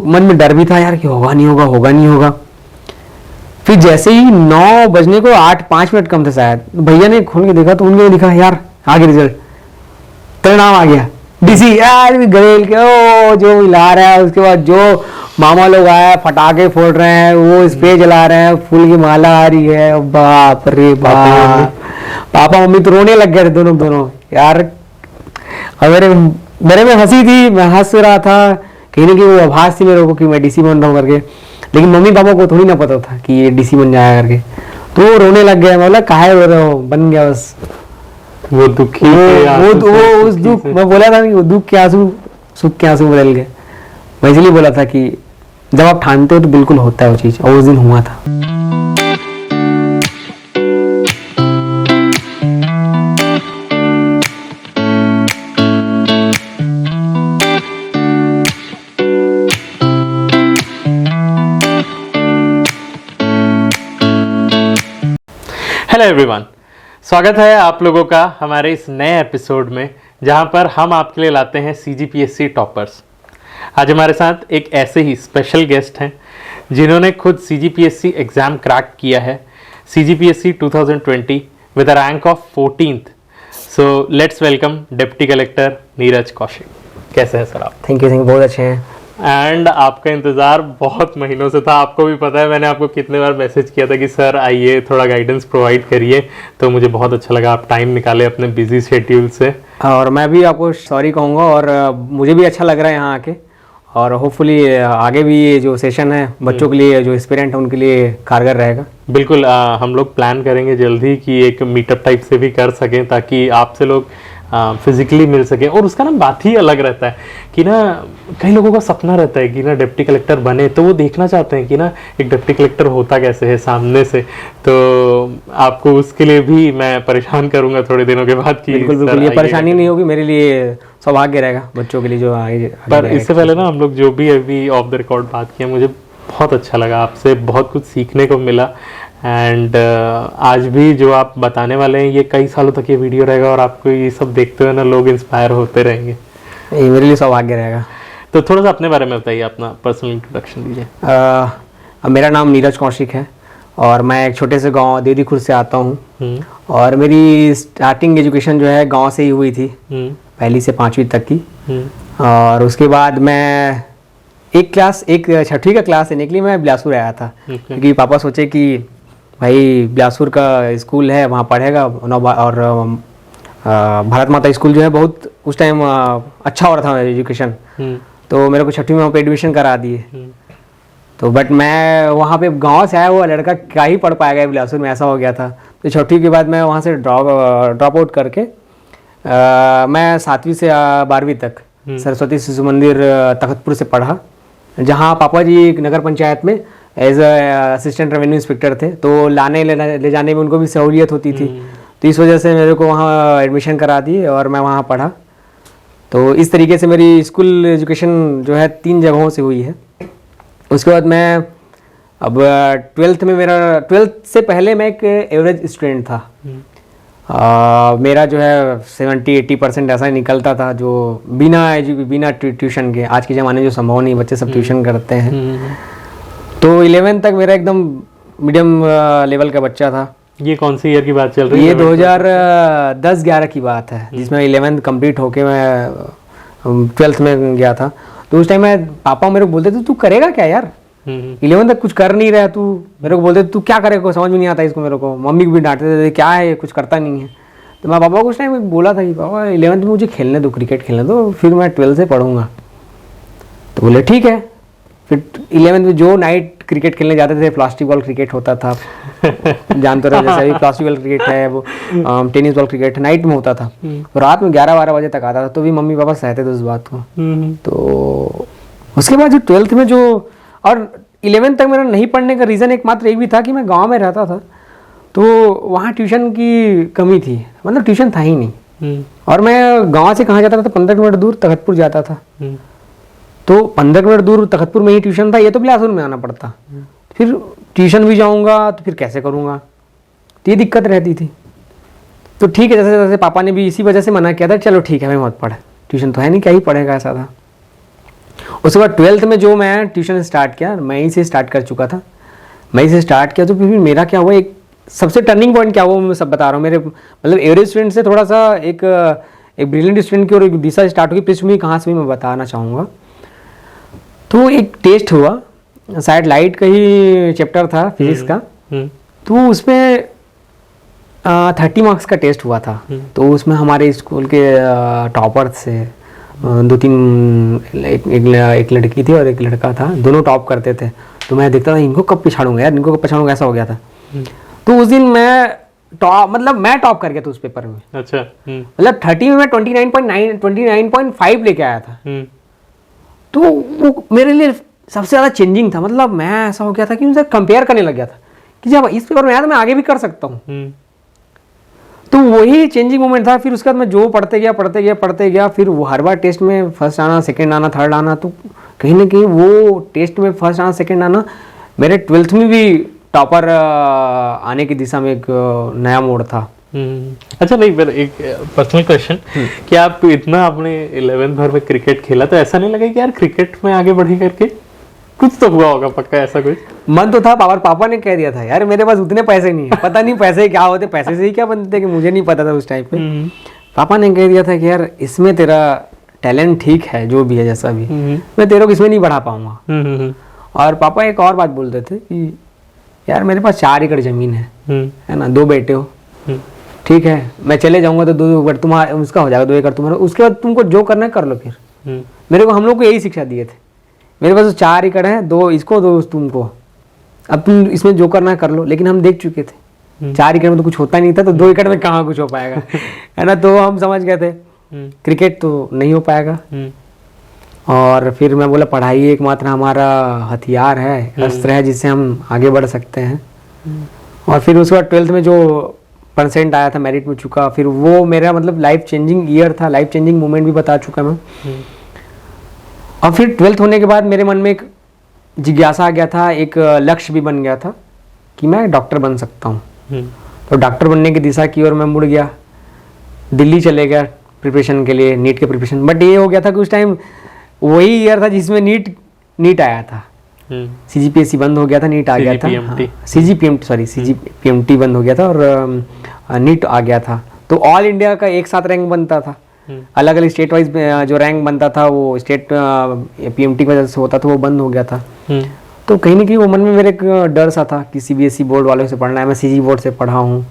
मन में डर भी था यार कि होगा नहीं होगा, होगा नहीं होगा। फिर जैसे ही 9 बजने को 8-5 मिनट कम थे शायद, भैया ने खोल के देखा तो उनके दिखा यार आगे रिजल्ट, तेरा नाम आ गया डीसी यार गलेल के। ओ जो हिला रहा है, उसके बाद जो मामा लोग आए पटाखे फोड़ रहे हैं, वो स्प्रे जला रहे हैं, फूल की माला आ रही है, बाप रे बाप। पापा मम्मी तो रोने लग गए थे दोनों यार। मेरे में हंसी थी, मैं हंस रहा था, कहीं ना कहीं वो आभास थी मेरे को कि मैं डीसी बन रहा हूँ करके। लेकिन मम्मी पापा को थोड़ी ना पता था कि ये डीसी बन जाएगा करके, तो वो रोने लग गया। मैं बोला काहे रो रहे हो, बन गया बस। वो दुखी वो उस दुख, मैं बोला था कि वो दुख के आंसू सुख के आंसू बदल गए। मैं इसलिए बोला था कि जब आप ठानते हो तो बिल्कुल होता है वो चीज, और उस दिन हुआ था। हेलो एवरीवन, स्वागत है आप लोगों का हमारे इस नए एपिसोड में, जहां पर हम आपके लिए लाते हैं CGPSC टॉपर्स। आज हमारे साथ एक ऐसे ही स्पेशल गेस्ट हैं जिन्होंने खुद CGPSC एग्ज़ाम क्रैक किया है, CGPSC 2020 with a rank of 14th। So let's welcome deputy collector Neeraj Kaushik. कैसे हैं सर आप? थैंक यू, बहुत अच्छे हैं। एंड आपका इंतज़ार बहुत महीनों से था, आपको भी पता है। मैंने आपको कितने बार मैसेज किया था कि सर आइए थोड़ा गाइडेंस प्रोवाइड करिए, तो मुझे बहुत अच्छा लगा आप टाइम निकाले अपने बिजी शेड्यूल से। और मैं भी आपको सॉरी कहूँगा, और मुझे भी अच्छा लग रहा है यहाँ आके, और होपफुली आगे भी ये जो सेशन है बच्चों के लिए, जो एस्पिरेंट है उनके लिए कारगर रहेगा। बिल्कुल, हम लोग प्लान करेंगे जल्दी कि एक मीटअप टाइप से भी कर सकें, ताकि आपसे लोग फिजिकली मिल सके। और उसका ना बात ही अलग रहता है कि ना कई लोगों का सपना रहता है कि ना डिप्टी कलेक्टर बने, तो वो देखना चाहते हैं कि ना एक डिप्टी कलेक्टर होता कैसे है सामने से। तो आपको उसके लिए भी मैं परेशान करूंगा थोड़े दिनों के बाद कि बिल्कुल ये परेशानी नहीं होगी, मेरे लिए सौभाग्य रहेगा बच्चों के लिए जो आगे। पर इससे पहले ना हम लोग जो भी अभी ऑफ द रिकॉर्ड बात किया, मुझे बहुत अच्छा लगा, आपसे बहुत कुछ सीखने को मिला। एंड आज भी जो आप बताने वाले हैं, ये कई सालों तक ये वीडियो रहेगा, और आपको ये सब देखते हुए ना लोग इंस्पायर होते रहेंगे। ये मेरे लिए सौभाग्य रहेगा। तो थोड़ा सा अपने बारे में बताइए, अपना पर्सनल इंट्रोडक्शन दीजिए। मेरा नाम नीरज कौशिक है, और मैं एक छोटे से गांव देवदी खुर्द से आता हूँ। और मेरी स्टार्टिंग एजुकेशन जो है गांव से ही हुई थी, पहली से 5वीं तक की। और उसके बाद मैं एक 6वीं का क्लास लेने के लिए मैं बिलासपुर आया था, क्योंकि पापा सोचे कि भाई बिलासपुर का स्कूल है, वहाँ पढ़ेगा। और भारत माता स्कूल जो है बहुत उस टाइम अच्छा हो रहा था एजुकेशन, तो मेरे को 6वीं में वहाँ पे एडमिशन करा दिए। तो बट मैं वहाँ पे गांव से आया हुआ लड़का क्या ही पढ़ पाएगा बिलासपुर में, ऐसा हो गया था। तो 6वीं के बाद मैं वहाँ से ड्रॉप आउट करके मैं 7वीं से 12वीं तक सरस्वती शिशु मंदिर तखतपुर से पढ़ा, जहाँ पापा जी नगर पंचायत में एज असिस्टेंट रेवेन्यू इंस्पेक्टर थे, तो ले जाने में उनको भी सहूलियत होती थी। तो इस वजह से मेरे को वहाँ एडमिशन करा दिए और मैं वहाँ पढ़ा। तो इस तरीके से मेरी स्कूल एजुकेशन जो है 3 जगहों से हुई है। उसके बाद मैं अब 12th में, मेरा 12th से पहले मैं एक एवरेज स्टूडेंट था। मेरा जो है 70-80% ऐसा ही निकलता था, जो बिना ट्यूशन के। आज के ज़माने जो संभव नहीं, बच्चे सब ट्यूशन करते हैं। तो 11th तक मेरा एकदम मीडियम लेवल का बच्चा था। ये कौन सी ईयर की बात चल रही है? ये 2010-11 की बात है, जिसमें 11th कंप्लीट होके मैं 12th में गया था। तो उस टाइम में पापा मेरे को बोलते थे तू करेगा क्या यार, 11th तक कुछ कर नहीं रहा तू। मेरे को बोलते तू क्या करेगा, समझ में नहीं आता इसको। मेरे को मम्मी को भी डांटते थे क्या है, कुछ करता नहीं है। तो मैं पापा को उस टाइम बोला था कि पापा 11th में मुझे खेलने दो, क्रिकेट खेलने दो, फिर मैं 12th से पढ़ूंगा। तो बोले ठीक है। फिर 11th में जो नाइट क्रिकेट खेलने जाते थे, प्लास्टिक बॉल क्रिकेट होता था जानते रहो, जैसे अभी प्लास्टिक बॉल क्रिकेट है, वो टेनिस बॉल क्रिकेट नाइट में होता था। तो रात में 11-12 बजे तक आता था, तो भी मम्मी पापा सहते थे उस बात को। तो उसके बाद जो 12th में जो, और 11th तक मेरा नहीं पढ़ने का रीज़न एकमात्र एक भी था कि मैं गाँव में रहता था, तो वहाँ ट्यूशन की कमी थी, मतलब ट्यूशन था ही नहीं। और मैं गाँव से कहाँ जाता था, 15 किलोमीटर दूर तखतपुर जाता था। तो 15 किलोमीटर दूर तखतपुर में ही ट्यूशन था, ये तो बिलासपुर में आना पड़ता। फिर ट्यूशन भी जाऊंगा तो फिर कैसे करूंगा, तो ये दिक्कत रहती थी। तो ठीक है, जैसे जैसे पापा ने भी इसी वजह से मना किया था, चलो ठीक है भाई मत पढ़, ट्यूशन तो है नहीं, क्या ही पढ़ेगा, ऐसा था। उसके बाद 12th में जो मैं ट्यूशन स्टार्ट किया, मैं ही से स्टार्ट कर चुका था, मैं ही से स्टार्ट किया। तो फिर मेरा क्या हुआ, एक सबसे टर्निंग पॉइंट क्या हुआ मैं सब बता रहा हूँ। मेरे मतलब एवरेज स्टूडेंट से थोड़ा सा एक ब्रिलियंट स्टूडेंट की और एक दिशा स्टार्ट हुई। पृष्ठभूमि कहाँ से भी मैं बताना चाहूँगा। तो एक टेस्ट हुआ, शायद लाइट का ही चैप्टर था फिजिक्स का। तो उसमें 30 मार्क्स का टेस्ट हुआ था। तो उसमें हमारे स्कूल के टॉपर से 2-3 एक लड़की थी और एक लड़का था, दोनों टॉप करते थे। तो मैं देखता था इनको कब पिछाड़ूंगा यार, इनको कब पिछाड़ूंगा, ऐसा हो गया था। तो उस दिन मैं टॉप कर गया था उस पेपर में। अच्छा। मतलब 30 में मैं 29.5 लेके आया था। तो वो मेरे लिए सबसे ज़्यादा चेंजिंग था। मतलब मैं ऐसा हो गया था कि उनसे कंपेयर करने लग गया था कि जब इस पेपर में आया तो मैं आगे भी कर सकता हूँ। तो वही चेंजिंग मोमेंट था। फिर उसके बाद मैं जो पढ़ते गया, फिर वो हर बार टेस्ट में फर्स्ट आना, सेकंड आना, थर्ड आना। तो कहीं ना कहीं वो टेस्ट में फर्स्ट आना, सेकंड आना मेरे 12th में भी टॉपर आने की दिशा में एक नया मोड़ था। अच्छा, नहीं पर एक पर्सनल क्वेश्चन कि आप इतना आपने 11th भर में क्रिकेट खेला, तो ऐसा नहीं लगा कि यार क्रिकेट में आगे बढ़ी करके कुछ तो हुआ होगा पक्का ऐसा कुछ? मन तो था, पापा ने कह दिया था यार मेरे पास उतने पैसे नहीं है, पता नहीं पैसे क्या होते, पैसे से ही क्या बनते कि मुझे नहीं पता था उस टाइम पे। पापा ने कह दिया था कि यार इसमें तेरा टैलेंट ठीक है, जो भी है जैसा भी, मैं तेरे को इसमें नहीं बढ़ा पाऊंगा। और पापा एक और बात बोलते थे कि यार मेरे पास 4 एकड़ जमीन है ना, 2 बेटे हो, ठीक है, मैं चले जाऊंगा तो 2 एकड़ तुम्हारा, उसका हो जाएगा 2 एकड़ तुम्हारा, उसके बाद तुमको जो करना है कर लो। फिर मेरे को हम लोग को यही शिक्षा दिए थे, मेरे पास 4 एकड़ है, 2 इसको 2 तुमको, अब तुम इसमें जो करना है कर लो। लेकिन हम देख चुके थे 4 एकड़ में तो कुछ होता नहीं था, तो 2 एकड़ में कहाँ कुछ हो पाएगा है ना। तो हम समझ गए थे क्रिकेट तो नहीं हो पाएगा। और फिर मैं बोला पढ़ाई एकमात्र हमारा हथियार है, अस्त्र है जिससे हम आगे बढ़ सकते हैं। और फिर उसके बाद 12th में जो % आया था मेरिट में चुका, फिर वो मेरा मतलब लाइफ चेंजिंग ईयर था, लाइफ चेंजिंग मोमेंट भी बता चुका मैं। और फिर 12th होने के बाद मेरे मन में एक जिज्ञासा आ गया था, एक लक्ष्य भी बन गया था कि मैं डॉक्टर बन सकता हूँ। तो डॉक्टर बनने की दिशा की ओर मैं मुड़ गया, दिल्ली चले गया प्रिपरेशन के लिए, नीट के प्रिपरेशन। बट ये हो गया था कि उस टाइम वही ईयर था जिसमें नीट आया था, CGPSC बंद हो गया था, नीट आ गया था, CGPMT बंद हो गया था और नीट आ गया था। तो ऑल इंडिया का एक साथ रैंक बनता था, अलग अलग स्टेट वाइज जो रैंक बनता था वो स्टेट PMT की वजह से होता था, वो बंद हो गया था। तो कहीं ना कहीं वो मन में मेरे एक डर सा था कि CBSE बोर्ड वालों से पढ़ना है, मैं CG बोर्ड से पढ़ा हूँ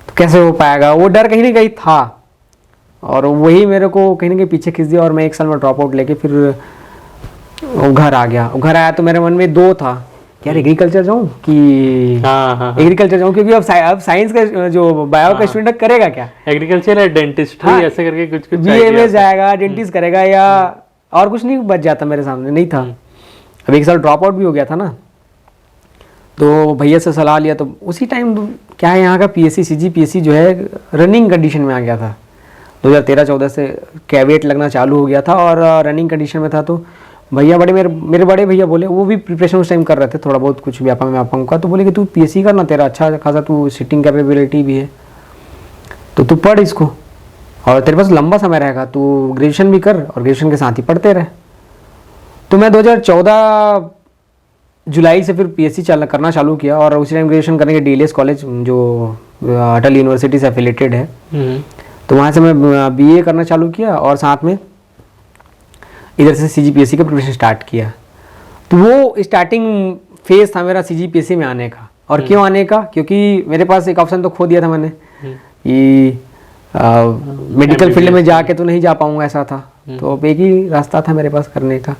तो कैसे हो पाएगा, वो डर कहीं ना कहीं था। और वही मेरे को कहीं ना कहीं पीछे खींच दिया और मैं 1 साल में ड्रॉप आउट लेके फिर घर आ गया। घर आया तो मेरे मन में 2 था, यार एग्रीकल्चर जाऊँ कि एग्रीकल्चर जाऊँ, क्योंकि अब साइंस का जो बायो का स्टूडेंट करेगा क्या, एग्रीकल्चर या डेंटिस्ट ऐसे करके कुछ BA में जाएगा, डेंटिस्ट करेगा या और कुछ नहीं बच जाता, मेरे सामने नहीं था। अब 1 साल ड्रॉप आउट भी हो गया था ना, तो भैया से सलाह लिया। तो उसी टाइम क्या है, यहाँ का PSC CGPSC जो है रनिंग कंडीशन में आ गया था। 2013-14 से कैविएट लगना चालू हो गया था और रनिंग कंडीशन में था। तो भैया मेरे बड़े भैया बोले, वो भी प्रिपरेशन उस टाइम कर रहे थे, थोड़ा बहुत कुछ व्यापम का। तो बोले कि तू PSC करना, तेरा अच्छा खासा तू सिटिंग कैपेबिलिटी भी है, तो तू पढ़ इसको और तेरे पास लंबा समय रहेगा, तू ग्रेजुएशन भी कर और ग्रेजुएशन के साथ ही पढ़ते रहे। तो मैं 2014 जुलाई से फिर PSC करना चालू किया और उसी टाइम ग्रेजुएशन करने के DLS कॉलेज जो अटल यूनिवर्सिटी से एफिलेटेड है, तो वहाँ से मैं BA करना चालू किया और साथ में इधर से CGPSC का प्रिपरेशन स्टार्ट किया। तो वो स्टार्टिंग फेज था मेरा CGPSC में आने का। और क्यों आने का, क्योंकि मेरे पास एक ऑप्शन तो खो दिया था मैंने कि मेडिकल फील्ड में जाके तो नहीं जा पाऊंगा, ऐसा था। तो अब एक ही रास्ता था मेरे पास करने का,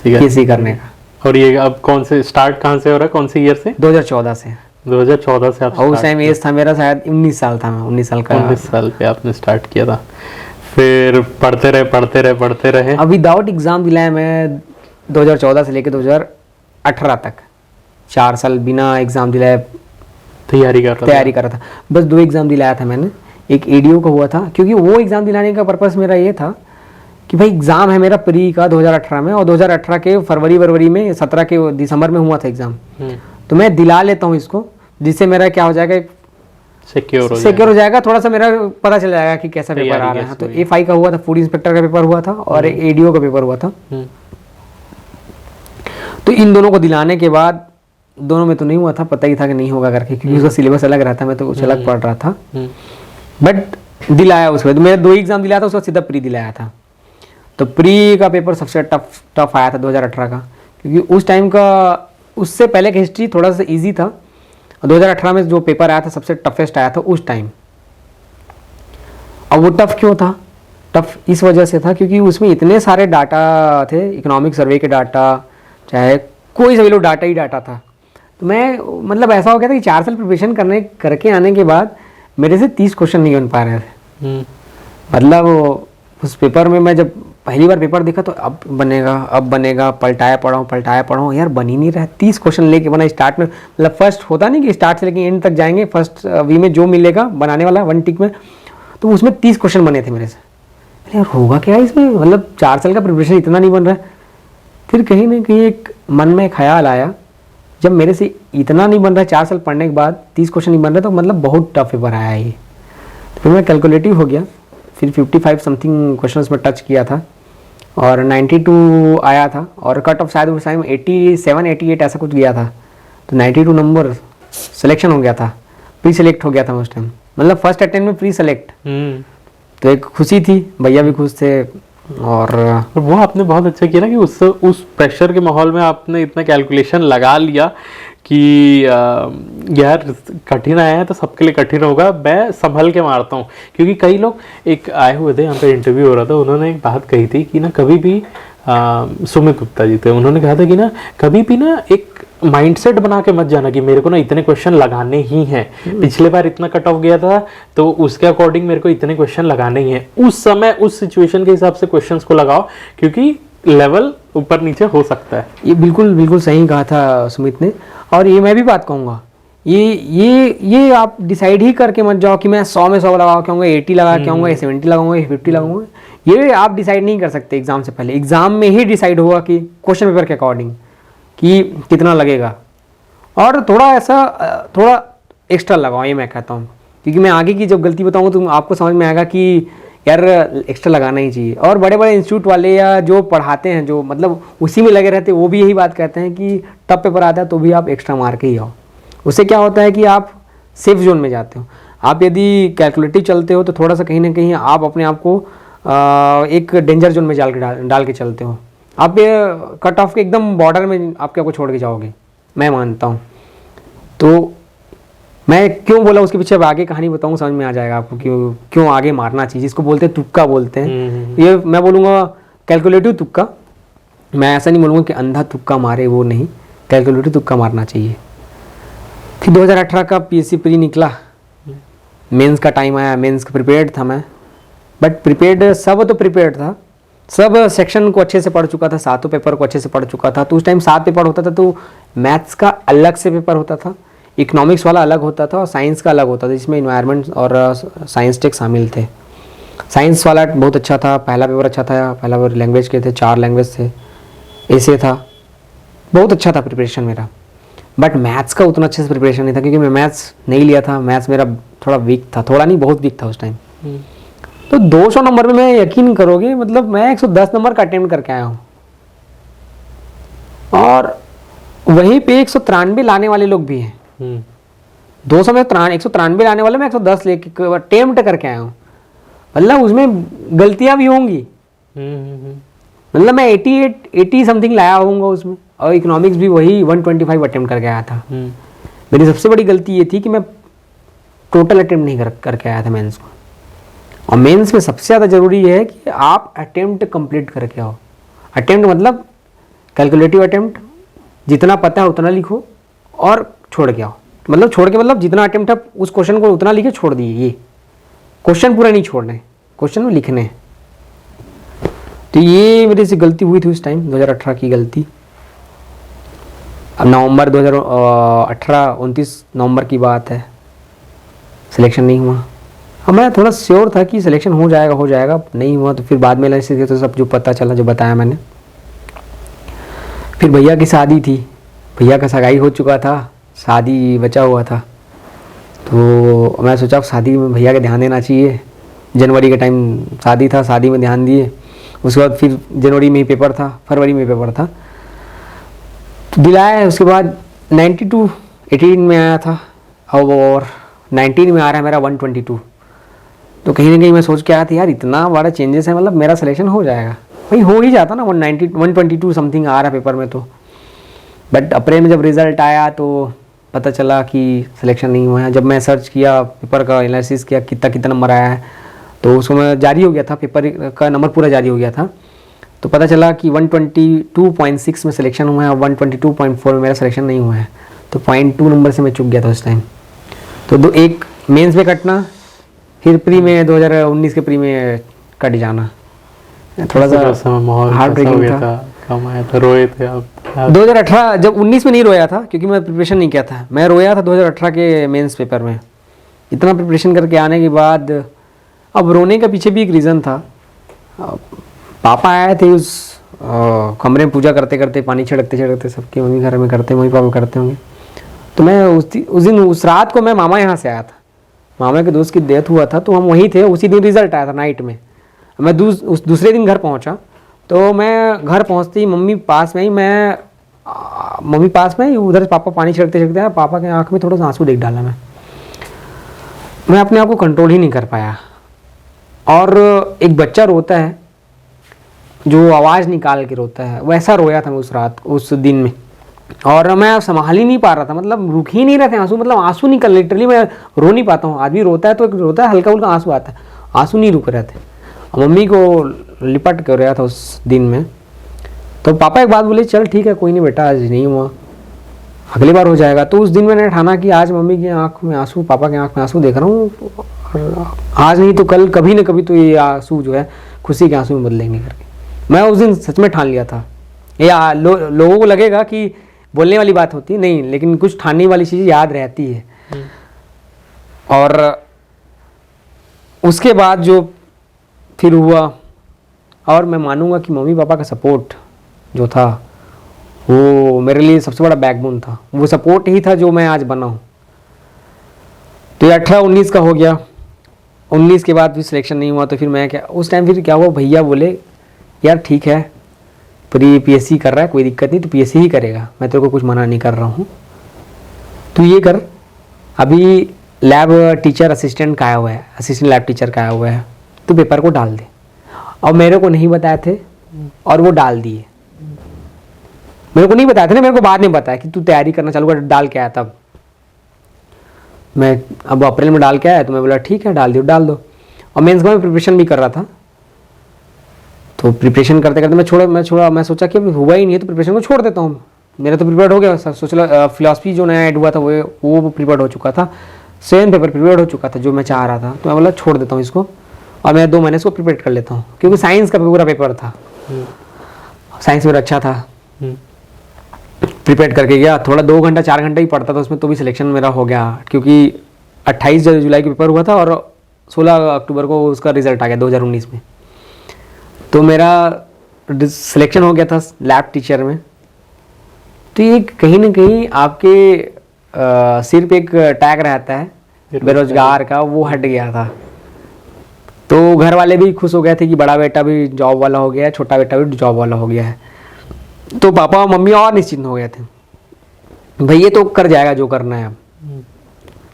PSC करने का। और ये अब कौन से स्टार्ट कहाँ से हो रहा है, कौन से ईयर से? 2014 से। 2014 से आप उस टाइम एज था मेरा शायद 19 साल था, मैं 19 साल का। 19 साल पे आपने स्टार्ट किया था, फिर पढ़ते रहे। अभी विदाउट एग्जाम दिलाया मैं 2014 से लेकर 2018 तक 4 साल बिना एग्जाम दिलाए तैयारी कर रहा था। बस 2 एग्जाम दिलाया था मैंने, एक ADO का हुआ था, क्योंकि वो एग्जाम दिलाने का पर्पस मेरा ये था कि भाई एग्जाम है मेरा प्री का 2018 में, और 2018 के फरवरी में 17 के दिसंबर में हुआ था एग्जाम। तो मैं दिला लेता हूँ इसको, जिससे मेरा क्या हो जाएगा, सिक्योर हो जाएगा, थोड़ा सा मेरा पता चल जाएगा कि कैसा पेपर आ रहा है। तो A5 का हुआ था, फूड इंस्पेक्टर का पेपर हुआ था और ADO का पेपर हुआ था। तो इन दोनों को दिलाने के बाद, दोनों में तो नहीं हुआ था, पता ही था कि नहीं होगा करके, क्योंकि उसका सिलेबस अलग रहता है, मैं तो कुछ अलग पढ़ रहा था। बट दिलाया उसमें, तो मैंने 2 एग्जाम दिलाया था, उसका सीधा प्री दिलाया था। तो प्री का पेपर सबसे टफ आया था 2018 का, क्योंकि उस टाइम का, उससे पहले का हिस्ट्री थोड़ा सा इजी था, और 2018 में जो पेपर आया था सबसे टफेस्ट आया था उस टाइम। और वो टफ क्यों था? टफ इस वजह से था क्योंकि उसमें इतने सारे डाटा थे, इकोनॉमिक सर्वे के डाटा, चाहे कोई सा भी लो, डाटा ही डाटा था। तो मैं, मतलब ऐसा हो गया था कि 4 साल प्रिपरेशन करके आने के बाद मेरे से 30 क्वेश्चन नहीं बन पा रहे थे। मतलब उस पेपर में मैं जब पहली बार पेपर देखा तो अब बनेगा, पलटाया पढ़ाऊँ, यार बन ही नहीं रहा है। 30 क्वेश्चन लेके बना स्टार्ट में, मतलब फर्स्ट होता नहीं कि स्टार्ट से लेके एंड तक जाएंगे, फर्स्ट वी में जो मिलेगा बनाने वाला 1 टिक में, तो उसमें 30 क्वेश्चन बने थे मेरे से। यार होगा क्या इसमें, मतलब 4 साल का प्रिपरेशन इतना नहीं बन रहा है। फिर कहीं ना कहीं एक मन में ख्याल आया, जब मेरे से इतना नहीं बन रहा है 4 साल पढ़ने के बाद, 30 क्वेश्चन नहीं बन रहे, तो मतलब बहुत टफ पेपर आया ये। तो फिर मैं कैलकुलेटिव हो गया, फिर 55 समथिंग क्वेश्चन में टच किया था और 92 आया था, और कट ऑफ शायद उस टाइम 87-88 ऐसा कुछ गया था। तो 92 नंबर सिलेक्शन हो गया था, प्री सेलेक्ट हो गया था उस टाइम, मतलब फर्स्ट अटेम्प्ट में प्री सेलेक्ट। तो एक खुशी थी, भैया भी खुश थे। और वो आपने बहुत अच्छा किया ना कि उस प्रेशर के माहौल में आपने इतना कैलकुलेशन लगा लिया कि यार कठिन आया है तो सबके लिए कठिन होगा, मैं संभल के मारता हूँ। क्योंकि कई लोग, एक आए हुए थे यहाँ पे, इंटरव्यू हो रहा था, उन्होंने एक बात कही थी कि ना कभी भी सुमित गुप्ता जी थे, उन्होंने कहा था कि ना कभी भी ना एक माइंडसेट बना के मत जाना कि मेरे को ना इतने क्वेश्चन लगाने ही हैं। पिछले बार इतना कट ऑफ गया था तो उसके अकॉर्डिंग मेरे को इतने क्वेश्चन लगाने ही हैं। उस समय उस सिचुएशन के हिसाब से क्वेश्चंस को लगाओ, क्योंकि लेवल ऊपर नीचे हो सकता है। ये बिल्कुल सही कहा था सुमित ने। और ये मैं भी बात कहूँगा, ये आप डिसाइड ही करके मत जाओ कि मैं 100 में 100 लगा के आऊँगा, 80 लगा के आऊँगा, 70 लगाऊंगा, 50 लगाऊंगा। ये आप डिसाइड नहीं कर सकते एग्जाम से पहले। एग्जाम में ही डिसाइड होगा कि क्वेश्चन पेपर के अकॉर्डिंग कि कितना लगेगा। और थोड़ा एक्स्ट्रा लगाओ, ये मैं कहता हूँ, क्योंकि मैं आगे की जब गलती बताऊँगा तो आपको समझ में आएगा कि यार एक्स्ट्रा लगाना ही चाहिए। और बड़े बड़े इंस्टीट्यूट वाले या जो पढ़ाते हैं, जो मतलब उसी में लगे रहते हैं, वो भी यही बात कहते हैं कि टफ पेपर आता है तो भी आप एक्स्ट्रा मार के ही आओ। उससे क्या होता है कि आप सेफ जोन में जाते हो। आप यदि कैलकुलेटिव चलते हो तो थोड़ा सा कहीं ना कहीं आप अपने आप को एक डेंजर जोन में डाल के चलते हो। आप ये कट ऑफ के एकदम बॉर्डर में आपके आपको छोड़ के जाओगे, मैं मानता हूँ। तो मैं क्यों बोला उसके पीछे, अब आगे कहानी बताऊँ, समझ में आ जाएगा आपको क्यों आगे मारना चाहिए, जिसको बोलते हैं तुक्का बोलते हैं। ये मैं बोलूँगा कैलकुलेटिव तुक्का। मैं ऐसा नहीं बोलूँगा कि अंधा तुक्का मारे, वो नहीं, कैलकुलेटिव तुक्का मारना चाहिए। फिर 2018 का PSC प्री निकला, मेंस का टाइम आया, मेंस का प्रिपेयर्ड था मैं। बट प्रिपेयर्ड सब तो प्रिपेयर्ड था, सब सेक्शन को अच्छे से पढ़ चुका था, 7 पेपर को अच्छे से पढ़ चुका था। तो उस टाइम 7 पेपर होता था, तो मैथ्स का अलग से पेपर होता था, इकोनॉमिक्स वाला अलग होता था और साइंस का अलग होता था, जिसमें इन्वायरमेंट और साइंस टेक शामिल थे। साइंस वाला बहुत अच्छा था, पहला पेपर अच्छा था, पहला पेपर लैंग्वेज के थे, 4 लैंग्वेज थे, ऐसे था, बहुत अच्छा था प्रिपरेशन मेरा। बट मैथ्स का उतना अच्छे से प्रिपरेशन नहीं था, क्योंकि मैं मैथ्स नहीं लिया था, मैथ्स मेरा थोड़ा वीक था, थोड़ा नहीं बहुत वीक था उस टाइम। तो 200 नंबर में, मैं यकीन करोगे, मतलब मैं 110 नंबर का अटेम्प्ट करके आया हूँ, और वहीं पे 193 लाने वाले लोग भी हैं। 200 में 193 लाने वाले, मैं 110 लेके अटेम्प्ट करके आया हूँ। मतलब उसमें गलतियां भी होंगी, मतलब मैं 80 समथिंग लाया होऊंगा उसमें, और इकोनॉमिक्स भी वही 125 अटेम्प्ट करके आया था। मेरी सबसे बड़ी गलती ये थी कि मैं टोटल अटेम्प्ट नहीं करके आया था मेंस को। और मेंस में सबसे ज़्यादा ज़रूरी है कि आप अटेम्प्ट कंप्लीट करके आओ। अटेम्प्ट मतलब कैलकुलेटिव अटेम्प्ट, जितना पता है उतना लिखो और छोड़ के आओ। मतलब जितना अटेम्प्ट है उस क्वेश्चन को उतना लिखे, छोड़ दिए। ये क्वेश्चन पूरा नहीं छोड़ने, क्वेश्चन में लिखने। तो ये मेरे से गलती हुई थी उस टाइम, 2018 की गलती। अब नवंबर 2018 29 नवंबर की बात है, सिलेक्शन नहीं हुआ। अब मैं थोड़ा श्योर था कि सिलेक्शन हो जाएगा, नहीं हुआ। तो फिर बाद में तो सब जो पता चला, जो बताया मैंने। फिर भैया की शादी थी, भैया का सगाई हो चुका था, शादी बचा हुआ था। तो मैं सोचा शादी में भैया के ध्यान देना चाहिए। जनवरी के टाइम शादी था, शादी में ध्यान दिए। उसके बाद फिर जनवरी में ही पेपर था, फरवरी में पेपर था, तो दिलाया। उसके बाद 92 18 में आया था और 19 में आ रहा है मेरा 122। तो कहीं ना कहीं मैं सोच के आया था यार इतना बड़ा चेंजेस है, मतलब मेरा सिलेक्शन हो जाएगा। भाई हो ही जाता ना, 122 समथिंग आ रहा है पेपर में तो। बट अप्रैल में जब रिज़ल्ट आया तो पता चला कि सिलेक्शन नहीं हुआ है। जब मैं सर्च किया, पेपर का एनालिसिस किया कितना नंबर आया है, तो उसको मैं जारी हो गया था, पेपर का नंबर पूरा जारी हो गया था। तो पता चला कि 122.6 में सिलेक्शन हुआ है और 122.4 में मेरा सिलेक्शन नहीं हुआ है। तो 0.2 नंबर से मैं चूक गया था उस टाइम। तो एक मेंस में कटना, फिर प्री में 2019 के प्री में कट जाना, थोड़ा सा हार्ट ब्रेकिंग था। कम आया था, रोए थे आप? 2018 जब 19 में नहीं रोया था क्योंकि मैं प्रिपरेशन नहीं किया था। मैं रोया था 2018 के मेंस पेपर में। इतना प्रिपरेशन करके आने के बाद अब रोने का पीछे भी एक रीज़न था। पापा आए थे उस कमरे में पूजा करते करते, पानी छिड़कते सबके मम्मी घर में करते, मम्मी पापा करते होंगे। तो मैं उस दिन उस रात को मैं मामा यहाँ से आया था, मामा के दोस्त की डेथ हुआ था, तो हम वहीं थे। उसी दिन रिजल्ट आया था नाइट में। मैं दूसरे दिन घर पहुँचा, तो मैं घर पहुँचते ही मम्मी पास में ही उधर पापा पानी छिड़कते आया। पापा के आँख में थोड़ा सा आंसू देख डाला। मैं अपने आप को कंट्रोल ही नहीं कर पाया। और एक बच्चा रोता है जो आवाज़ निकाल के रोता है, वैसा रोया था मैं उस दिन में। और मैं संभाल ही नहीं पा रहा था, मतलब रुक ही नहीं रहे थे आंसू, मतलब आंसू निकल, लिटरली मैं रो नहीं पाता हूँ। आदमी रोता है तो रोता है, हल्का हल्का आंसू आता है, आंसू नहीं रुक रहे थे। मम्मी को लिपट कर रहा था उस दिन में। तो पापा एक बात बोले, चल ठीक है कोई नहीं बेटा, आज नहीं हुआ, अगली बार हो जाएगा। तो उस दिन मैंने ठाना कि आज मम्मी की आंख में आंसू, पापा की आंख में आंसू देख रहा हूँ, आज नहीं तो कल कभी ना कभी तो ये आंसू जो है खुशी के आंसू में बदलेंगे करके। मैं उस दिन सच में ठान लिया था। या लोगों को लगेगा कि बोलने वाली बात होती है, नहीं, लेकिन कुछ ठानने वाली चीज़ याद रहती है। और उसके बाद जो फिर हुआ, और मैं मानूंगा कि मम्मी पापा का सपोर्ट जो था वो मेरे लिए सबसे बड़ा बैकबोन था। वो सपोर्ट ही था जो मैं आज बना हूँ। तो 18-19 का हो गया। 19 के बाद भी सिलेक्शन नहीं हुआ, तो फिर मैं क्या, उस टाइम फिर क्या हुआ, भैया बोले यार ठीक है प्री पीएससी कर रहा है, कोई दिक्कत नहीं, तो पीएससी ही करेगा, मैं तेरे को कुछ मना नहीं कर रहा हूँ, तू ये कर। अभी लैब टीचर असिस्टेंट का आया हुआ है, असिस्टेंट लैब टीचर का आया हुआ है, तू पेपर को डाल दे। और मेरे को नहीं बताए थे और वो डाल दिए। मेरे को नहीं बताया था ना, मेरे को बाद में बताया कि तू तैयारी करना चालू कर, डाल के आया। तब मैं अब अप्रैल में डाल के आया, तो मैं बोला ठीक है डाल दो। और मेंस का मैं प्रिपरेशन भी कर रहा था। तो प्रिपरेशन करते करते मैं सोचा कि हुआ ही नहीं है तो प्रिपरेशन को छोड़ देता हूँ। मेरा तो प्रिपेयर हो गया, सोचा फिलॉसफी जो नया ऐड हुआ था वो प्रिपेयर हो चुका था, 7 पेपर प्रिपेयर हो चुका था जो मैं चाह रहा था। तो मैं बोला छोड़ देता हूँ इसको और मैं 2 महीने इसको प्रिपेयर कर लेता हूँ, क्योंकि साइंस का पूरा पेपर था, साइंस मेरा अच्छा था। प्रिपेयर करके गया, थोड़ा 2 घंटा 4 घंटा ही पढ़ता था उसमें, तो भी सिलेक्शन मेरा हो गया, क्योंकि 28 जुलाई को पेपर हुआ था और 16 अक्टूबर को उसका रिजल्ट आ गया 2019 में। तो मेरा सिलेक्शन हो गया था लैब टीचर में। तो ये कहीं ना कहीं आपके सिर पे एक टैग रहता है बेरोजगार का, वो हट गया था। तो घर वाले भी खुश हो गए थे कि बड़ा बेटा भी जॉब वाला हो गया है, छोटा बेटा भी जॉब वाला हो गया है। तो पापा और मम्मी और निश्चिंत हो गए थे, भाई ये तो कर जाएगा जो करना है अब।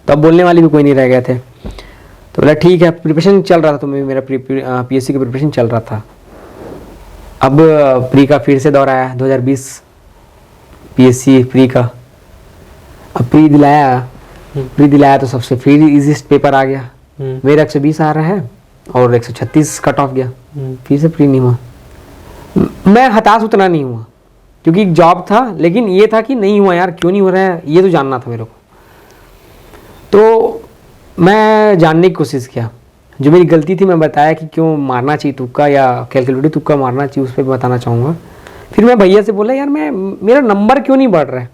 तो अब बोलने वाले भी कोई नहीं रह गए थे। तो बोला ठीक है, प्रिपरेशन चल रहा था, तो मेरा पीएससी का प्रिपरेशन चल रहा था। अब प्री का फिर से दौर आया 2020 पीएससी प्री का। अब प्री दिलाया तो सबसे फिर इजीस्ट पेपर आ गया। मेरा 120 आ रहा है और 136 कट ऑफ गया, फिर से प्री नहीं हुआ। मैं हताश उतना नहीं हुआ क्योंकि जॉब था, लेकिन ये था कि नहीं हुआ यार, क्यों नहीं हो रहा है ये तो जानना था मेरे को। तो मैं जानने की कोशिश किया, जो मेरी गलती थी मैं बताया कि क्यों मारना चाहिए तुक्का या कैलकुलेटिव तुक्का मारना चाहिए, उस पर बताना चाहूँगा। फिर मैं भैया से बोला यार मेरा नंबर क्यों नहीं बढ़ रहा है,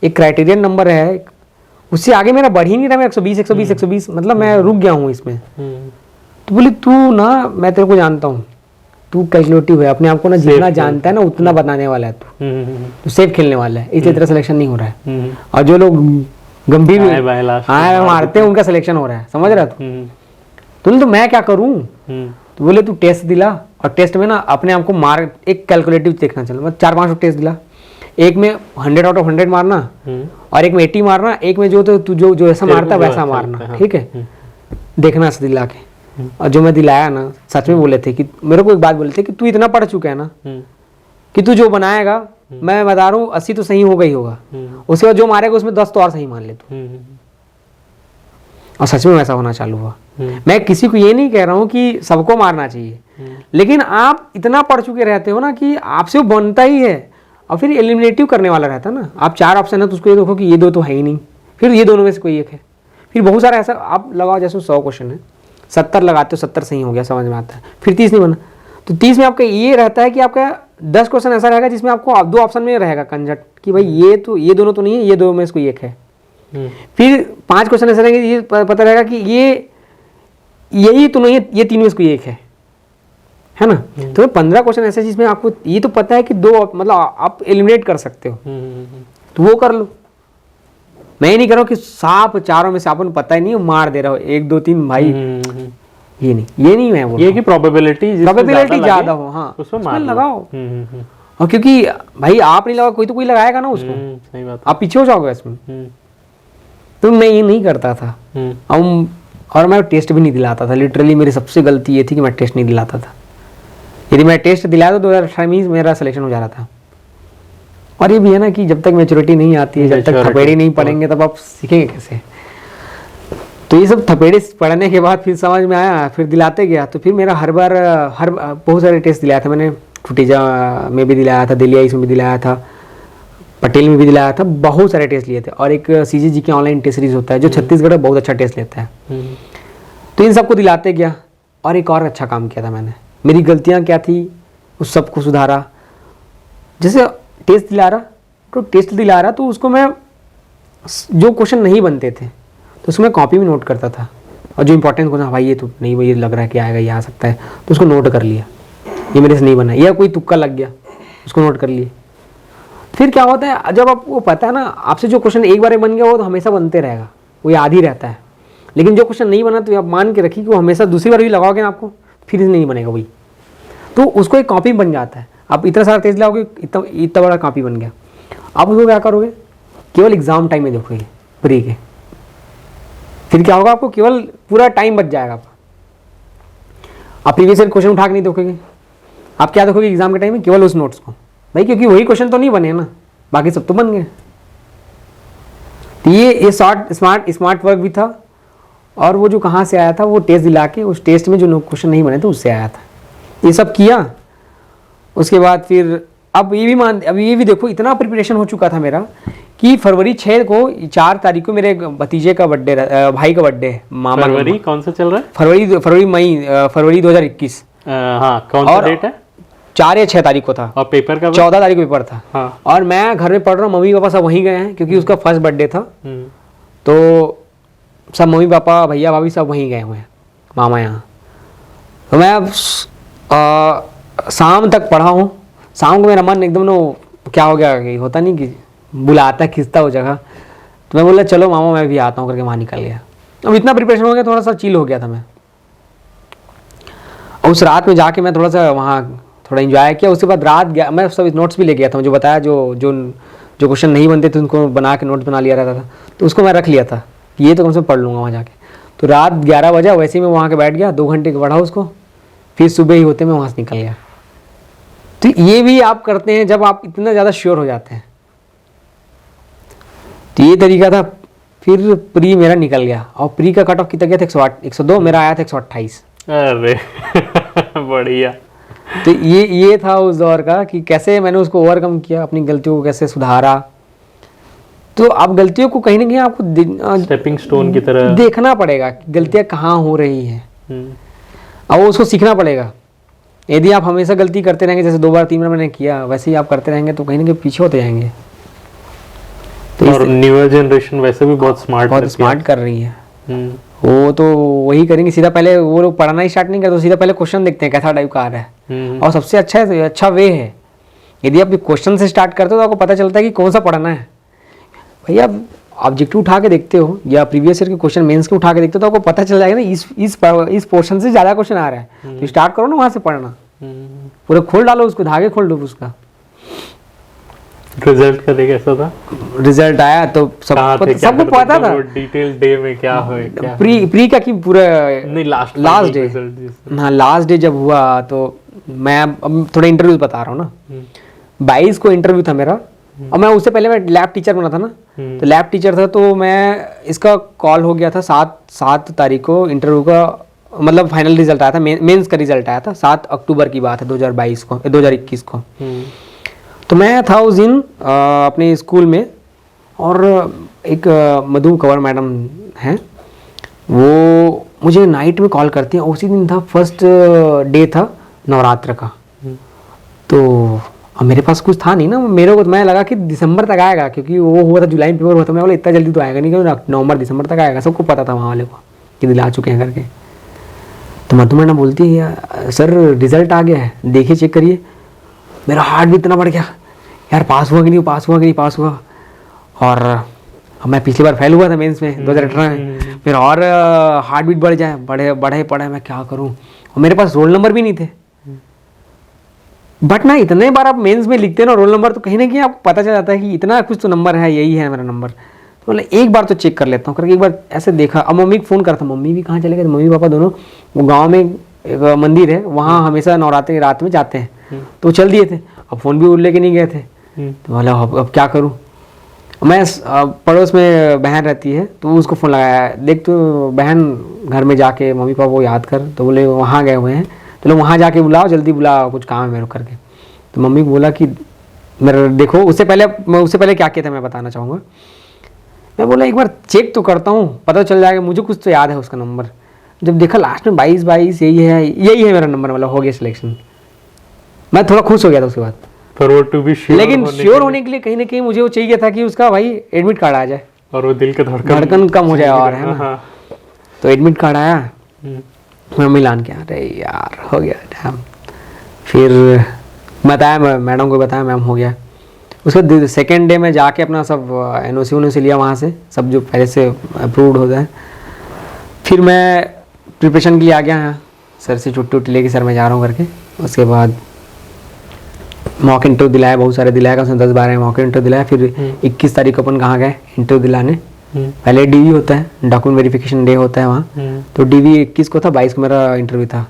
एक क्राइटेरियन नंबर है, उससे आगे मेरा बढ़ ही नहीं रहा। मैं 120 मतलब मैं रुक गया हूँ इसमें। तो बोली तू ना, मैं तेरे को जानता हूँ, तू कैलकुलेटिव है, अपने आप को ना जितना जानता है ना उतना बताने वाला है, तू सेफ खेलने वाला है, इसलिए तेरा सिलेक्शन नहीं हो रहा है। और जो लोग गंभीर आए बाएं लास्ट हाँ मारते हैं, उनका सिलेक्शन हो रहा है, समझ रहा तुम तो मैं क्या करूं। तो बोले तू टेस्ट दिला, और टेस्ट में ना अपने आप को मार एक कैलकुलेटिव देखना चल, मैं 4-5 टेस्ट दिला, एक में 100 आउट ऑफ 100 मारना और एक में 80 मारना, एक में जो तो तू जो ऐसा मारता वैसा मारना, ठीक है देखना से दिला के। और जो मैं दिलाया ना सच में बोले थे कि मेरे को एक बात बोले थे कि तू इतना पढ़ चुका है ना कि तू जो बनाएगा मैं बता रहा हूँ 80 तो सही होगा ही होगा, उसके बाद जो मारेगा उसमें 10 तो और सही मान ले तू। और सच में वैसा होना चालू हुआ। मैं किसी को ये नहीं कह रहा हूँ कि सबको मारना चाहिए, लेकिन आप इतना पढ़ चुके रहते हो ना कि आपसे वो बनता ही है, और फिर एलिमिनेटिव करने वाला रहता है ना। आप 4 ऑप्शन है तो उसको ये देखो कि ये 2 तो है ही नहीं, फिर ये दोनों में से कोई एक है, फिर बहुत सारा ऐसा आप लगाओ, जैसे 100 क्वेश्चन है 70 लगाते हो, 70 सही हो गया, समझ में आता है, फिर 30 नहीं बना, तो 30 में आपका ये रहता है कि आपका 10 क्वेश्चन ऐसा रहेगा जिसमें आपको 2 ऑप्शन में रहेगा कंजट कि भाई ये दोनों तो नहीं है, ये 2 में से कोई एक है। फिर 5 क्वेश्चन ऐसे रहेंगे ये पता रहेगा कि यही तो नहीं है, ये 3 में से कोई एक है ना। तो 15 क्वेश्चन ऐसे जिसमें आपको ये तो पता है कि 2 मतलब आप एलिमिनेट कर सकते हो, तो वो कर लो। मैं ये नहीं कर रहा हूँ कि साफ चारों में से आपको पता ही नहीं मार दे रहा हो 1 2 3 भाई, ये नहीं मैं वो ये कि प्रोबेबिलिटी ज्यादा हो, हाँ उसमें लगाओ। और क्योंकि भाई आप नहीं लगा कोई तो कोई लगाएगा ना उसको, सही बात, आप पीछे हो जाओगे इसमें। तो मैं ये नहीं करता था, और मैं टेस्ट भी नहीं दिलाता था। लिटरली मेरी सबसे गलती ये थी कि मैं टेस्ट नहीं दिलाता था। यदि मैं टेस्ट दिलाया तो 2018 में मेरा सिलेक्शन हो जा रहा था। और ये भी है ना कि जब तक मैच्योरिटी नहीं आती है, जब तक थपेड़े नहीं पढ़ेंगे तब आप सीखेंगे कैसे। तो ये सब थपेड़े पढ़ने के बाद फिर समझ में आया, फिर दिलाते गया। तो फिर मेरा हर बहुत सारे टेस्ट दिलाया था मैंने। फुटीजा में भी दिलाया था, दिल्ली आईस में भी दिलाया था, पटेल में भी दिलाया था, बहुत सारे टेस्ट लिए थे। और एक CGG के ऑनलाइन टेस्ट सीरीज होता है जो छत्तीसगढ़ में बहुत अच्छा टेस्ट लेता है। तो इन सबको दिलाते गया। और एक और अच्छा काम किया था मैंने, मेरी गलतियाँ क्या थी उस सबको सुधारा। जैसे टेस्ट दिला रहा तो उसको मैं जो क्वेश्चन नहीं बनते थे तो उसको मैं कॉपी में नोट करता था, और जो इंपॉर्टेंट क्वेश्चन भाई ये तो नहीं, भाई ये लग रहा है कि आएगा, ये आ सकता है, तो उसको नोट कर लिया, ये मेरे से नहीं बना, या कोई तुक्का लग गया उसको नोट कर लिए। फिर क्या होता है, जब आपको पता है ना आपसे जो क्वेश्चन एक बार बन गया वो तो हमेशा बनते रहेगा, वो याद ही रहता है। लेकिन जो क्वेश्चन नहीं बना तो आप मान के रखिए कि वो हमेशा दूसरी बार भी लगाओगे ना आपको फिर नहीं बनेगा वही, तो उसको एक कॉपी बन जाता है। आप इतना सारा तेज लाओगे, इतना बड़ा कॉपी बन गया। आप उसको क्या करोगे, केवल एग्जाम टाइम में देखोगे प्री के, फिर क्या होगा आपको केवल पूरा टाइम बच जाएगा। आप प्रीवियस ईयर क्वेश्चन उठा के नहीं देखोगे, आप क्या देखोगे एग्जाम के टाइम में, केवल उस नोट्स को भाई, क्योंकि वही क्वेश्चन तो नहीं बने ना, बाकी सब तो बन गए। तो ये स्मार्ट वर्क भी था। और वो जो कहाँ से आया था, वो टेस्ट दिला के उस टेस्ट में जो क्वेश्चन नहीं बने थे उससे आया था। ये सब किया। उसके बाद फिर अब ये भी देखो इतना प्रिपरेशन हो चुका था मेरा कि फरवरी 6 को 4 तारीख को मेरे भतीजे का बर्थडे, भाई का बर्थडे है। मामा फरवरी कौन सा चल रहा है? फरवरी 2021। हाँ, कौन सा डेट है? 4 या 6 तारीख को था। और पेपर का 14 तारीख को पेपर था। हाँ। और मैं घर में पढ़ रहा हूँ, मम्मी पापा सब वहीं गए हैं क्योंकि उसका फर्स्ट बर्थडे था। तो सब मम्मी पापा भैया भाभी सब वहीं गए हुए हैं मामा यहाँ। तो मैं अब शाम तक पढ़ा हूँ। शाम को मेरा मन एकदम नो क्या हो गया कि होता नहीं कि बुलाता खिंचता हो जगह, तो मैं बोला चलो मामा मैं भी आता हूँ करके वहाँ निकल गया। अब इतना प्रिपरेशन हो गया, थोड़ा सा चिल हो गया था मैं। और उस रात में जाके मैं थोड़ा सा वहाँ थोड़ा एंजॉय किया। उसके बाद रात गया, मैं सब नोट्स भी ले गया था, मुझे बताया जो क्वेश्चन नहीं बनते थे उनको बना के नोट्स बना लिया रहता था, तो उसको मैं रख लिया था, ये तो कम से कम पढ़ लूँगा वहाँ जाके। तो रात 11 बजा, वैसे ही मैं वहाँ के बैठ गया, 2 घंटे पढ़ा उसको, फिर सुबह ही होते मैं वहाँ से निकल गया। तो ये भी आप करते हैं जब आप इतना ज़्यादा श्योर हो जाते हैं। तो ये तरीका था। फिर प्री मेरा निकल गया, और प्री का कट ऑफ कितना गया था 102, मेरा आया था 128। अरे बढ़िया। तो ये था उस दौर का कि कैसे मैंने उसको ओवरकम किया, अपनी गलतियों को कैसे सुधारा। तो आप गलतियों को कहीं ना कहीं आपको स्टेपिंग स्टोन की तरह देखना पड़ेगा कि गलतियाँ कहाँ हो रही हैं, और उसको सीखना पड़ेगा। यदि आप हमेशा गलती करते रहेंगे, जैसे 2 बार 3 बार मैंने किया, वैसे ही आप करते रहेंगे तो कहीं ना कहीं पीछे होते जाएंगे। तो और न्यूअर जनरेशन वैसे भी बहुत स्मार्ट कर रही है। वो तो वही करेंगे, सीधा पहले वो लोग पढ़ना ही स्टार्ट नहीं करते, सीधा पहले क्वेश्चन देखते हैं कैसा टाइप का आ रहा है। और सबसे अच्छा वे है, यदि आप क्वेश्चन से स्टार्ट करते हो तो आपको पता चलता है कि कौन सा पढ़ना है। भैया ऑब्जेक्टिव उठा के देखते हो या प्रीवियस ईयर के क्वेश्चन मेंस के उठा के देखते हो तो आपको पता चल जाएगा ना इस पोर्शन से ज़्यादा क्वेश्चन आ रहा है, तो स्टार्ट करो ना वहाँ से पढ़ना, पूरा खोल डालो उसको, धागे खोल दो उसका। रिजल्ट का देख कैसा था? रिजल्ट आया तो सबको पता था डिटेल डे में क्या हुआ, क्या प्री का कि पूरा नहीं लास्ट डे। हाँ लास्ट डे जब हुआ तो मैं अब थोड़ा इंटरव्यू बता रहा हूँ ना, 22 को इंटरव्यू था मेरा, और मैं उससे पहले मैं लैब टीचर बना था ना, तो लैब टीचर था तो मैं इसका कॉल हो गया था 7 तारीख को इंटरव्यू का, मतलब फाइनल रिजल्ट आया था, मेंस का रिजल्ट आया था 7 अक्टूबर की बात है 2021 को। तो मैं था उस दिन अपने स्कूल में, और एक मधु कंवर मैडम हैं, वो मुझे नाइट में कॉल करती हैं। उसी दिन था फर्स्ट डे था नवरात्र का, तो अब मेरे पास कुछ था नहीं ना, मेरे को मैं लगा कि दिसंबर तक आएगा, क्योंकि वो हुआ था जुलाई में पेपर हुआ था, मैं बोला इतना जल्दी तो आएगा नहीं, क्योंकि नवंबर दिसंबर तक आएगा, सबको पता था वहाँ वाले को कि दिला चुके हैं करके। तो मधु मैडम बोलती है सर रिजल्ट आ गया है, देखिए चेक करिए। मेरा हार्ट भी इतना बढ़ गया, यार पास हुआ कि नहीं, पास हुआ कि नहीं, पास हुआ। और मैं पिछली बार फेल हुआ था मेंस में 2018 में, फिर और हार्ट बीट बढ़ जाए, बढ़े पड़े, मैं क्या करूं, और मेरे पास रोल नंबर भी नहीं थे। बट ना इतने बार आप मेंस में लिखते हैं ना रोल नंबर, तो कहीं ना कहीं आपको पता चल जाता है कि इतना कुछ तो नंबर है, यही है मेरा नंबर। तो मतलब एक बार तो चेक कर लेता हूँ करके, एक बार ऐसे देखा। अब मम्मी को फ़ोन करता, मम्मी भी कहाँ चले गए, मम्मी पापा दोनों वो गाँव में एक मंदिर है, वहाँ हमेशा नवरात्रि रात में जाते हैं, तो चल दिए थे। अब फ़ोन भी लेके नहीं गए थे, तो बोला अब क्या करूँ। मैं पड़ोस में बहन रहती है, तो उसको फ़ोन लगाया, देख तो बहन घर में जाके मम्मी पापा को याद कर, तो बोले वहाँ गए हुए हैं, तो लोग वहाँ जाके बुलाओ, जल्दी बुलाओ, कुछ काम है मेरे करके। तो मम्मी को बोला कि मेरा देखो, उससे पहले क्या किया था मैं बताना चाहूँगा। मैं बोला एक बार चेक तो करता हूँ, पता चल जाएगा, मुझे कुछ तो याद है उसका नंबर। जब देखा लास्ट में 22 यही है मेरा नंबर, मतलब हो गया सिलेक्शन। मैं थोड़ा खुश हो गया था उसके बाद, पर वो टू बी श्योर, लेकिन श्योर होने के लिए कहीं ना कहीं मुझे वो चाहिए था कि उसका भाई एडमिट कार्ड आ जाए, और वो दिल का धड़कन कम हो जाए, और है ना। तो एडमिट कार्ड आया, मैं मिलान के, अरे यार हो गया डैम। फिर बताया मैडम को, बताया मैम हो गया। उसके सेकेंड डे में जाके अपना सब NOC लिया वहाँ से, सब जो पहले से अप्रूव्ड होता है। फिर मैं प्रिपरेशन के लिए आ गया यहाँ, सर से छुट्टी लेके सर मैं जा रहा हूँ करके। उसके बाद मॉक इंटरव्यू दिलाया, बहुत सारे दिलाया, उसमें 10-12 मॉक इंटरव्यू दिलाया। फिर 21 तारीख को अपन कहाँ गए इंटरव्यू दिलाने। पहले DV होता है, डॉक्यूमेंट वेरिफिकेशन डे होता है वहाँ, तो DV 21 को था, 22 को मेरा इंटरव्यू था।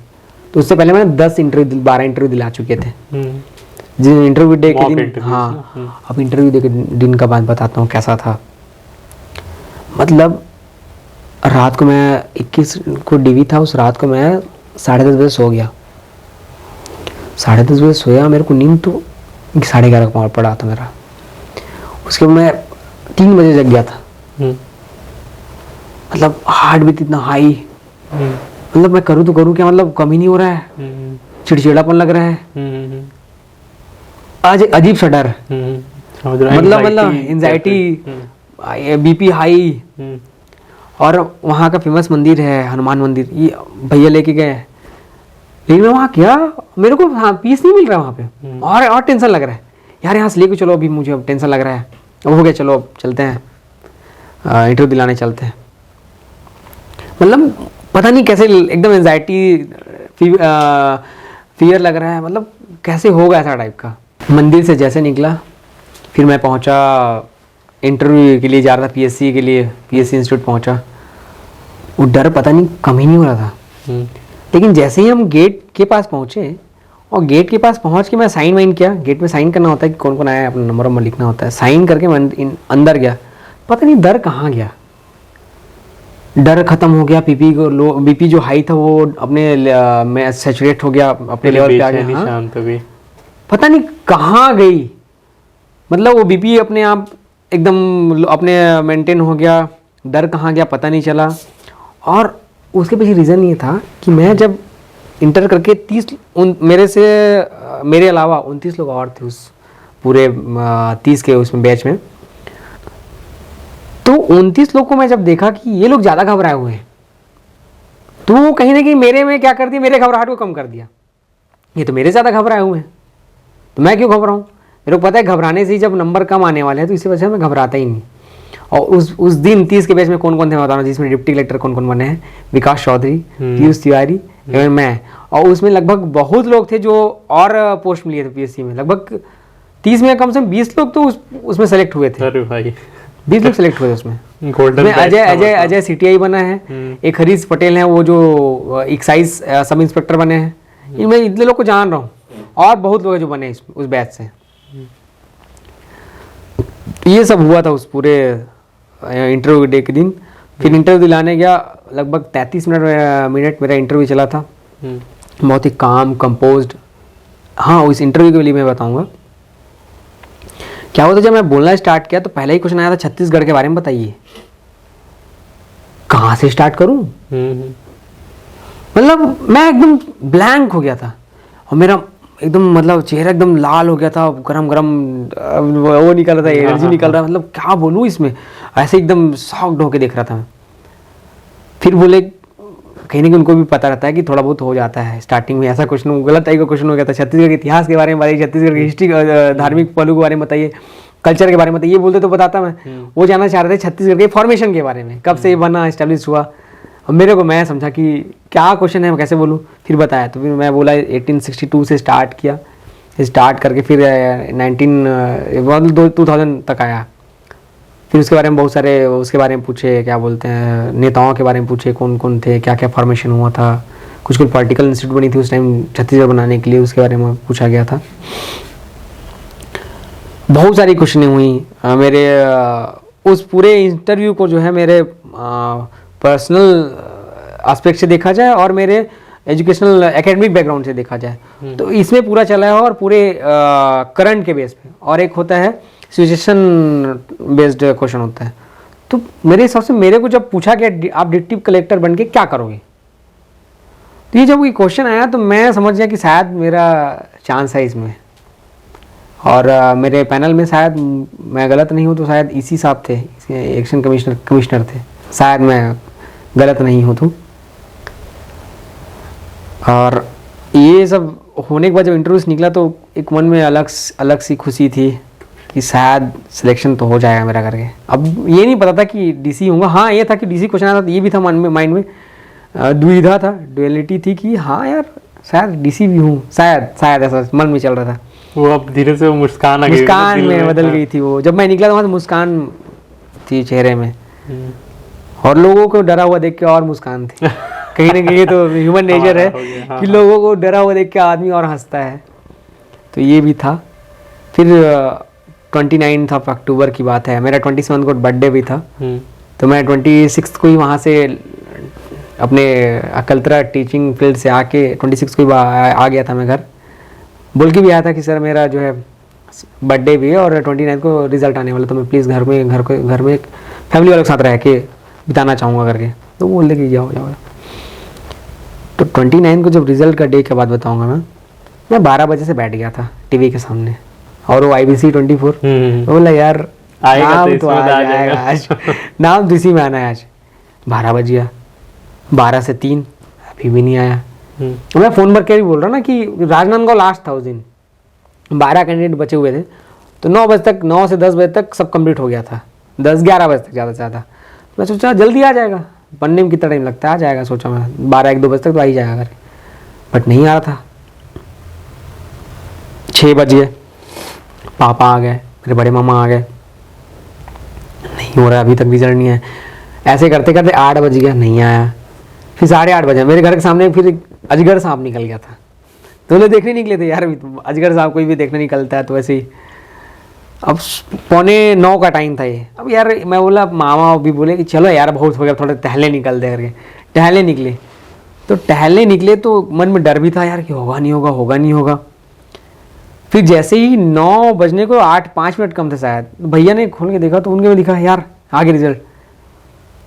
तो उससे पहले मैंने 12 इंटरव्यू दिला चुके थे। जिन इंटरव्यू डे के दिन, हाँ अब इंटरव्यू डे के दिन का बात बताता हूँ कैसा था। मतलब रात को मैं 21 को DV था, उस रात को मैं 10:30 बजे सो गया। 10:30 बजे सोया, मेरे को नींद तो 11:30 को पड़ा था मेरा। उसके बाद मैं 3 बजे जग गया था। मतलब हार्ट बीट इतना हाई, मतलब मैं करूँ तो करूँ क्या, मतलब कम ही नहीं हो रहा है, चिड़चिड़ापन लग रहा है, आज अजीब सा डर, मतलब एंजाइटी, BP हाई। और वहाँ का फेमस मंदिर है हनुमान मंदिर, ये भैया लेके गए, लेकिन मैं वहाँ क्या, मेरे को हाँ पीस नहीं मिल रहा वहाँ पे, और टेंशन लग रहा है यार, यहाँ से लेके चलो, अभी मुझे अब टेंशन लग रहा है। अब हो गया, चलो अब चलते हैं इंटरव्यू दिलाने चलते हैं। मतलब पता नहीं कैसे एकदम एंजाइटी, फियर लग रहा है, मतलब कैसे होगा ऐसा टाइप का। मंदिर से जैसे निकला, फिर मैं पहुंचा इंटरव्यू के लिए जा रहा था, PSC के लिए, PSC इंस्टीट्यूट पहुंचा। वो डर पता नहीं कम ही नहीं हो रहा था। लेकिन जैसे ही हम गेट के पास पहुंचे, और गेट के पास पहुंच के मैं साइन वाइन किया, गेट में साइन करना होता है कि कौन कौन आया है, अपना नंबर लिखना होता है, साइन करके मैं अंदर गया। पता नहीं डर कहाँ गया, डर खत्म हो गया। BP जो हाई था वो अपने में सैचुरेट हो गया, अपने लेवल पे आ गया। हाँ? पता नहीं कहाँ गई, मतलब वो BP अपने आप एकदम अपने मेंटेन हो गया, डर कहाँ गया पता नहीं चला। और उसके पीछे रीज़न ये था कि मैं जब इंटर करके मेरे अलावा 29 लोग और थे उस पूरे 30 के उसमें बैच में। तो 29 लोग को मैं जब देखा कि ये लोग ज़्यादा घबराए हुए हैं, तो कहीं ना कहीं मेरे में क्या कर दिया, मेरे घबराहट को कम कर दिया। ये तो मेरे ज़्यादा घबराए हुए हैं, तो मैं क्यों घबराऊँ। मेरे को पता है घबराने से ही जब नंबर कम आने वाले हैं, तो इसी वजह से मैं घबराता ही नहीं। और उस दिन 30 के बैच में कौन कौन थे मैं बता रहा हूँ, जिसमें डिप्टी कलेक्टर कौन कौन बने हैं, विकास चौधरी, पीयूष तिवारी एवं मैं, और उसमें लगभग बहुत लोग थे जो और पोस्ट मिले थे पीएससी में, लगभग 30 में कम से कम 20 लोग तो उसमें सेलेक्ट हुए थे। अरे भाई 20 लोग सेलेक्ट हुए उसमें। गोल्डन अजय सीटीआई बना है, एक हरीश पटेल है वो जो एक्साइज सब इंस्पेक्टर बने हैं, मैं इतने लोग को जान रहा हूँ, और बहुत लोग जो बने उस बैच से। ये सब हुआ था उस पूरे इंटरव्यू डे के दिन। फिर इंटरव्यू दिलाने गया, लगभग 33 मिनट मेरा इंटरव्यू चला था, बहुत ही काम कंपोज्ड। हाँ, उस इंटरव्यू के लिए मैं बताऊंगा क्या हुआ था। जब मैं बोलना स्टार्ट किया तो पहला ही क्वेश्चन आया था छत्तीसगढ़ के बारे में बताइए। कहाँ से स्टार्ट करूं, मतलब मैं एकदम ब्लैंक हो गया था, और मेरा एकदम मतलब चेहरा एकदम लाल हो गया था, गरम गरम वो निकल रहा था, एनर्जी निकल रहा, मतलब क्या बोलूँ इसमें, ऐसे एकदम शॉक्ड होके देख रहा था मैं। फिर बोले कहीं ना कहीं उनको भी पता रहता है कि थोड़ा बहुत हो जाता है स्टार्टिंग में, ऐसा क्वेश्चन गलत टाइप का क्वेश्चन हो गया था, छत्तीसगढ़ के इतिहास के बारे में बताइए, छत्तीसगढ़ की हिस्ट्री धार्मिक पहलू के बारे में बताइए, कल्चर के बारे में बताइए, ये बोलते तो बताता मैं। वो जानना चाह रहे थे छत्तीसगढ़ के फॉर्मेशन के बारे में, कब से ये बना, एस्टेब्लिश हुआ। अब मेरे को, मैं समझा कि क्या क्वेश्चन है, मैं कैसे बोलूँ, फिर बताया। तो फिर मैं बोला 1862 से स्टार्ट किया, स्टार्ट करके फिर 2000 तक आया। फिर उसके बारे में बहुत सारे उसके बारे में पूछे, क्या बोलते हैं, नेताओं के बारे में पूछे, कौन कौन थे, क्या क्या फॉर्मेशन हुआ था, कुछ पॉलिटिकल इंस्टीट्यूट बनी थी उस टाइम छत्तीसगढ़ बनाने के लिए, उसके बारे में पूछा गया था। बहुत सारी क्वेश्चनें हुई मेरे उस पूरे इंटरव्यू को जो है मेरे पर्सनल एस्पेक्ट से देखा जाए और मेरे एजुकेशनल एकेडमिक बैकग्राउंड से देखा जाए तो इसमें पूरा चला है, और पूरे करंट के बेस पे, और एक होता है सिचुएशन बेस्ड क्वेश्चन होता है। तो मेरे हिसाब से मेरे को जब पूछा कि आप डिप्टी कलेक्टर बन के क्या करोगे, तो ये जब ये क्वेश्चन आया तो मैं समझ गया कि शायद मेरा चांस है इसमें। और मेरे पैनल में शायद मैं गलत नहीं हूँ तो शायद इसी साहब थे, एक्शन कमिश्नर थे, शायद मैं गलत नहीं हूँ तो। और ये सब होने के बाद जब इंटरव्यू से निकला तो एक मन में अलग सी खुशी थी कि शायद सिलेक्शन तो हो जाएगा मेरा करके। अब ये नहीं पता था कि डीसी होऊंगा। हाँ, ये था कि डीसी क्वेश्चन आया था, ये भी था मन में, माइंड में दुविधा था, डुअलिटी थी कि हाँ यार शायद डीसी भी हूँ, शायद ऐसा मन में चल रहा था। वो अब धीरे से मुस्कान आ गई, मुस्कान में बदल गई थी वो। जब मैं निकला था तो मुस्कान थी चेहरे में, और लोगों को डरा हुआ देख के और मुस्कान थी। कहीं ना कहीं तो ह्यूमन नेचर है कि लोगों को डरा हुआ देख के आदमी और हंसता है, तो ये भी था। फिर 29 अक्टूबर की बात है, मेरा 27 को बर्थडे भी था, तो मैं 26 को ही वहाँ से अपने अकलतरा टीचिंग फील्ड से आके 26 को ही आ गया था मैं घर। बोल के भी आया था कि सर मेरा जो है बर्थडे भी है और 29 को रिजल्ट आने वाला, तो मैं प्लीज़ घर में फैमिली वालों के साथ रह के बिताना चाहूँगा करके। तो बोल दे कि जाओ। तो 29 को जब रिजल्ट का डे के बाद बताऊँगा मैं 12 बजे से बैठ गया था टीवी के सामने, और वो IBC 24 बोला यार नाम तो आ जाएगा आज, नाम तो इसी में आना है आज। 12 बज गया, 12 से 3 अभी भी नहीं आया। मैं फ़ोन पर क्या भी बोल रहा ना कि राजनांदगांव लास्ट था उस दिन, 12 कैंडिडेट बचे हुए थे, तो 9 बजे तक, 9 से 10 बजे तक सब कंप्लीट हो गया था, 10-11 बजे तक ज़्यादा से ज़्यादा। मैं सोचा जल्दी आ जाएगा, बनने में कितना टाइम लगता है, आ जाएगा सोचा मैं, 12-1-2 बजे तक तो आ ही जाएगा घर, बट नहीं आ रहा था। 6 बज गए, पापा आ गए, मेरे बड़े मामा आ गए, नहीं हो रहा अभी तक रिजल्ट नहीं है। ऐसे करते करते 8 बज गया, नहीं आया। फिर 8:30 बजे मेरे घर के सामने फिर अजगर सांप निकल गया था, तो लोग देखने निकले थे यार, अजगर सांप कोई भी देखने निकलता है तो वैसे ही। अब 8:45 का टाइम था ये। अब यार मैं बोला, मामा भी बोले कि चलो यार बहुत हो गया, थोड़ा टहलने निकलते करके। टहलने निकले तो मन में डर भी था यार कि होगा नहीं होगा। फिर जैसे ही 9 बजने को 8-5 मिनट कम थे शायद, भैया ने खोल के देखा तो उनके में लिखा यार आगे रिजल्ट,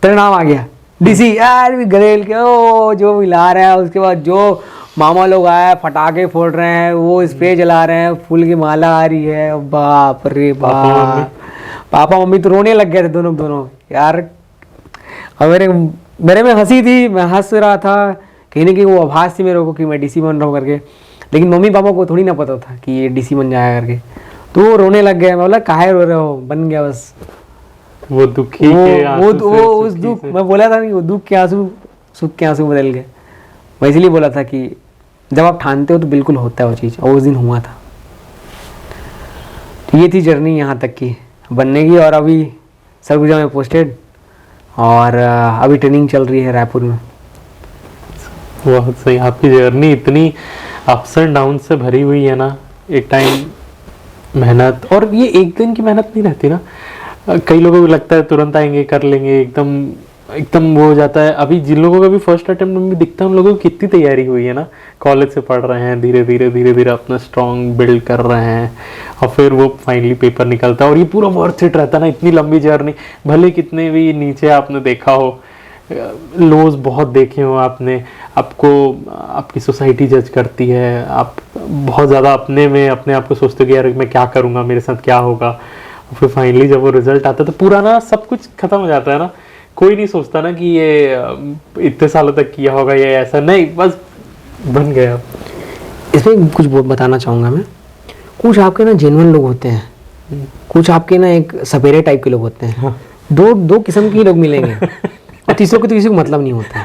तेरा नाम आ गया डीसी। यार गलेल के ओ जो मिला रहा है, उसके बाद जो मामा लोग आए, पटाखे फोड़ रहे हैं, वो स्प्रे जला रहे हैं, फूल की माला आ रही है, बाप रे बाप। पापा मम्मी तो रोने लग गए थे दोनों यार। और मेरे में हंसी थी, मैं हंस रहा था, कहीं ना कहीं वो आभास थी मेरे को कि मैं डीसी बन रहा हूँ करके, लेकिन मम्मी पापा को थोड़ी ना पता था कि ये डीसी बन जाएगा करके, तो वो रोने लग गए। मैं बोला काहे रो रहे हो, बन गया बस। वो दुखी के आंसू से वो उस सुखी दुख, से। मैं बोला था कि वो दुख के आंसू सुख के आंसू बदल गए। मैं इसलिए बोला था कि जब आप ठानते हो तो बिल्कुल होता है वो चीज़, और उस दिन हुआ था। तो ये थी जर्नी यहाँ तक की बनने की। और अभी सरगुजा में पोस्टेड, और अभी ट्रेनिंग चल रही है रायपुर में। बहुत सही। आपकी जर्नी इतनी अप्स एंड डाउन से भरी हुई है ना, एक टाइम मेहनत, और ये एक दिन की मेहनत नहीं रहती ना। कई लोगों को लगता है तुरंत आएंगे कर लेंगे, एकदम एकदम वो हो जाता है। अभी जिन लोगों का भी फर्स्ट अटेम्प्ट में भी दिखता है उन लोगों की कितनी तैयारी हुई है ना, कॉलेज से पढ़ रहे हैं, धीरे धीरे अपना स्ट्रॉन्ग बिल्ड कर रहे हैं, और फिर वो फाइनली पेपर निकलता है। और ये पूरा वर्थ इट रहता है ना, इतनी लंबी जर्नी। भले कितने भी नीचे आपने देखा हो, लोज बहुत देखे हो आपने, आपको आपकी सोसाइटी जज करती है, आप बहुत ज़्यादा अपने में अपने आप को सोचते हो कि यार मैं क्या करूँगा, मेरे साथ क्या होगा। फिर फाइनली जब वो रिजल्ट आता है तो पूरा ना सब कुछ खत्म हो जाता है ना। कोई नहीं सोचता ना कि ये इतने सालों तक किया होगा, ये ऐसा नहीं, बस बन गया। इसमें कुछ बताना चाहूँगा मैं। कुछ आपके ना जेन्युइन लोग होते हैं, कुछ आपके ना एक सपेरे टाइप के लोग होते हैं। हाँ। दो किस्म के लोग मिलेंगे, और तीसरों को तो किसी को मतलब नहीं होता है।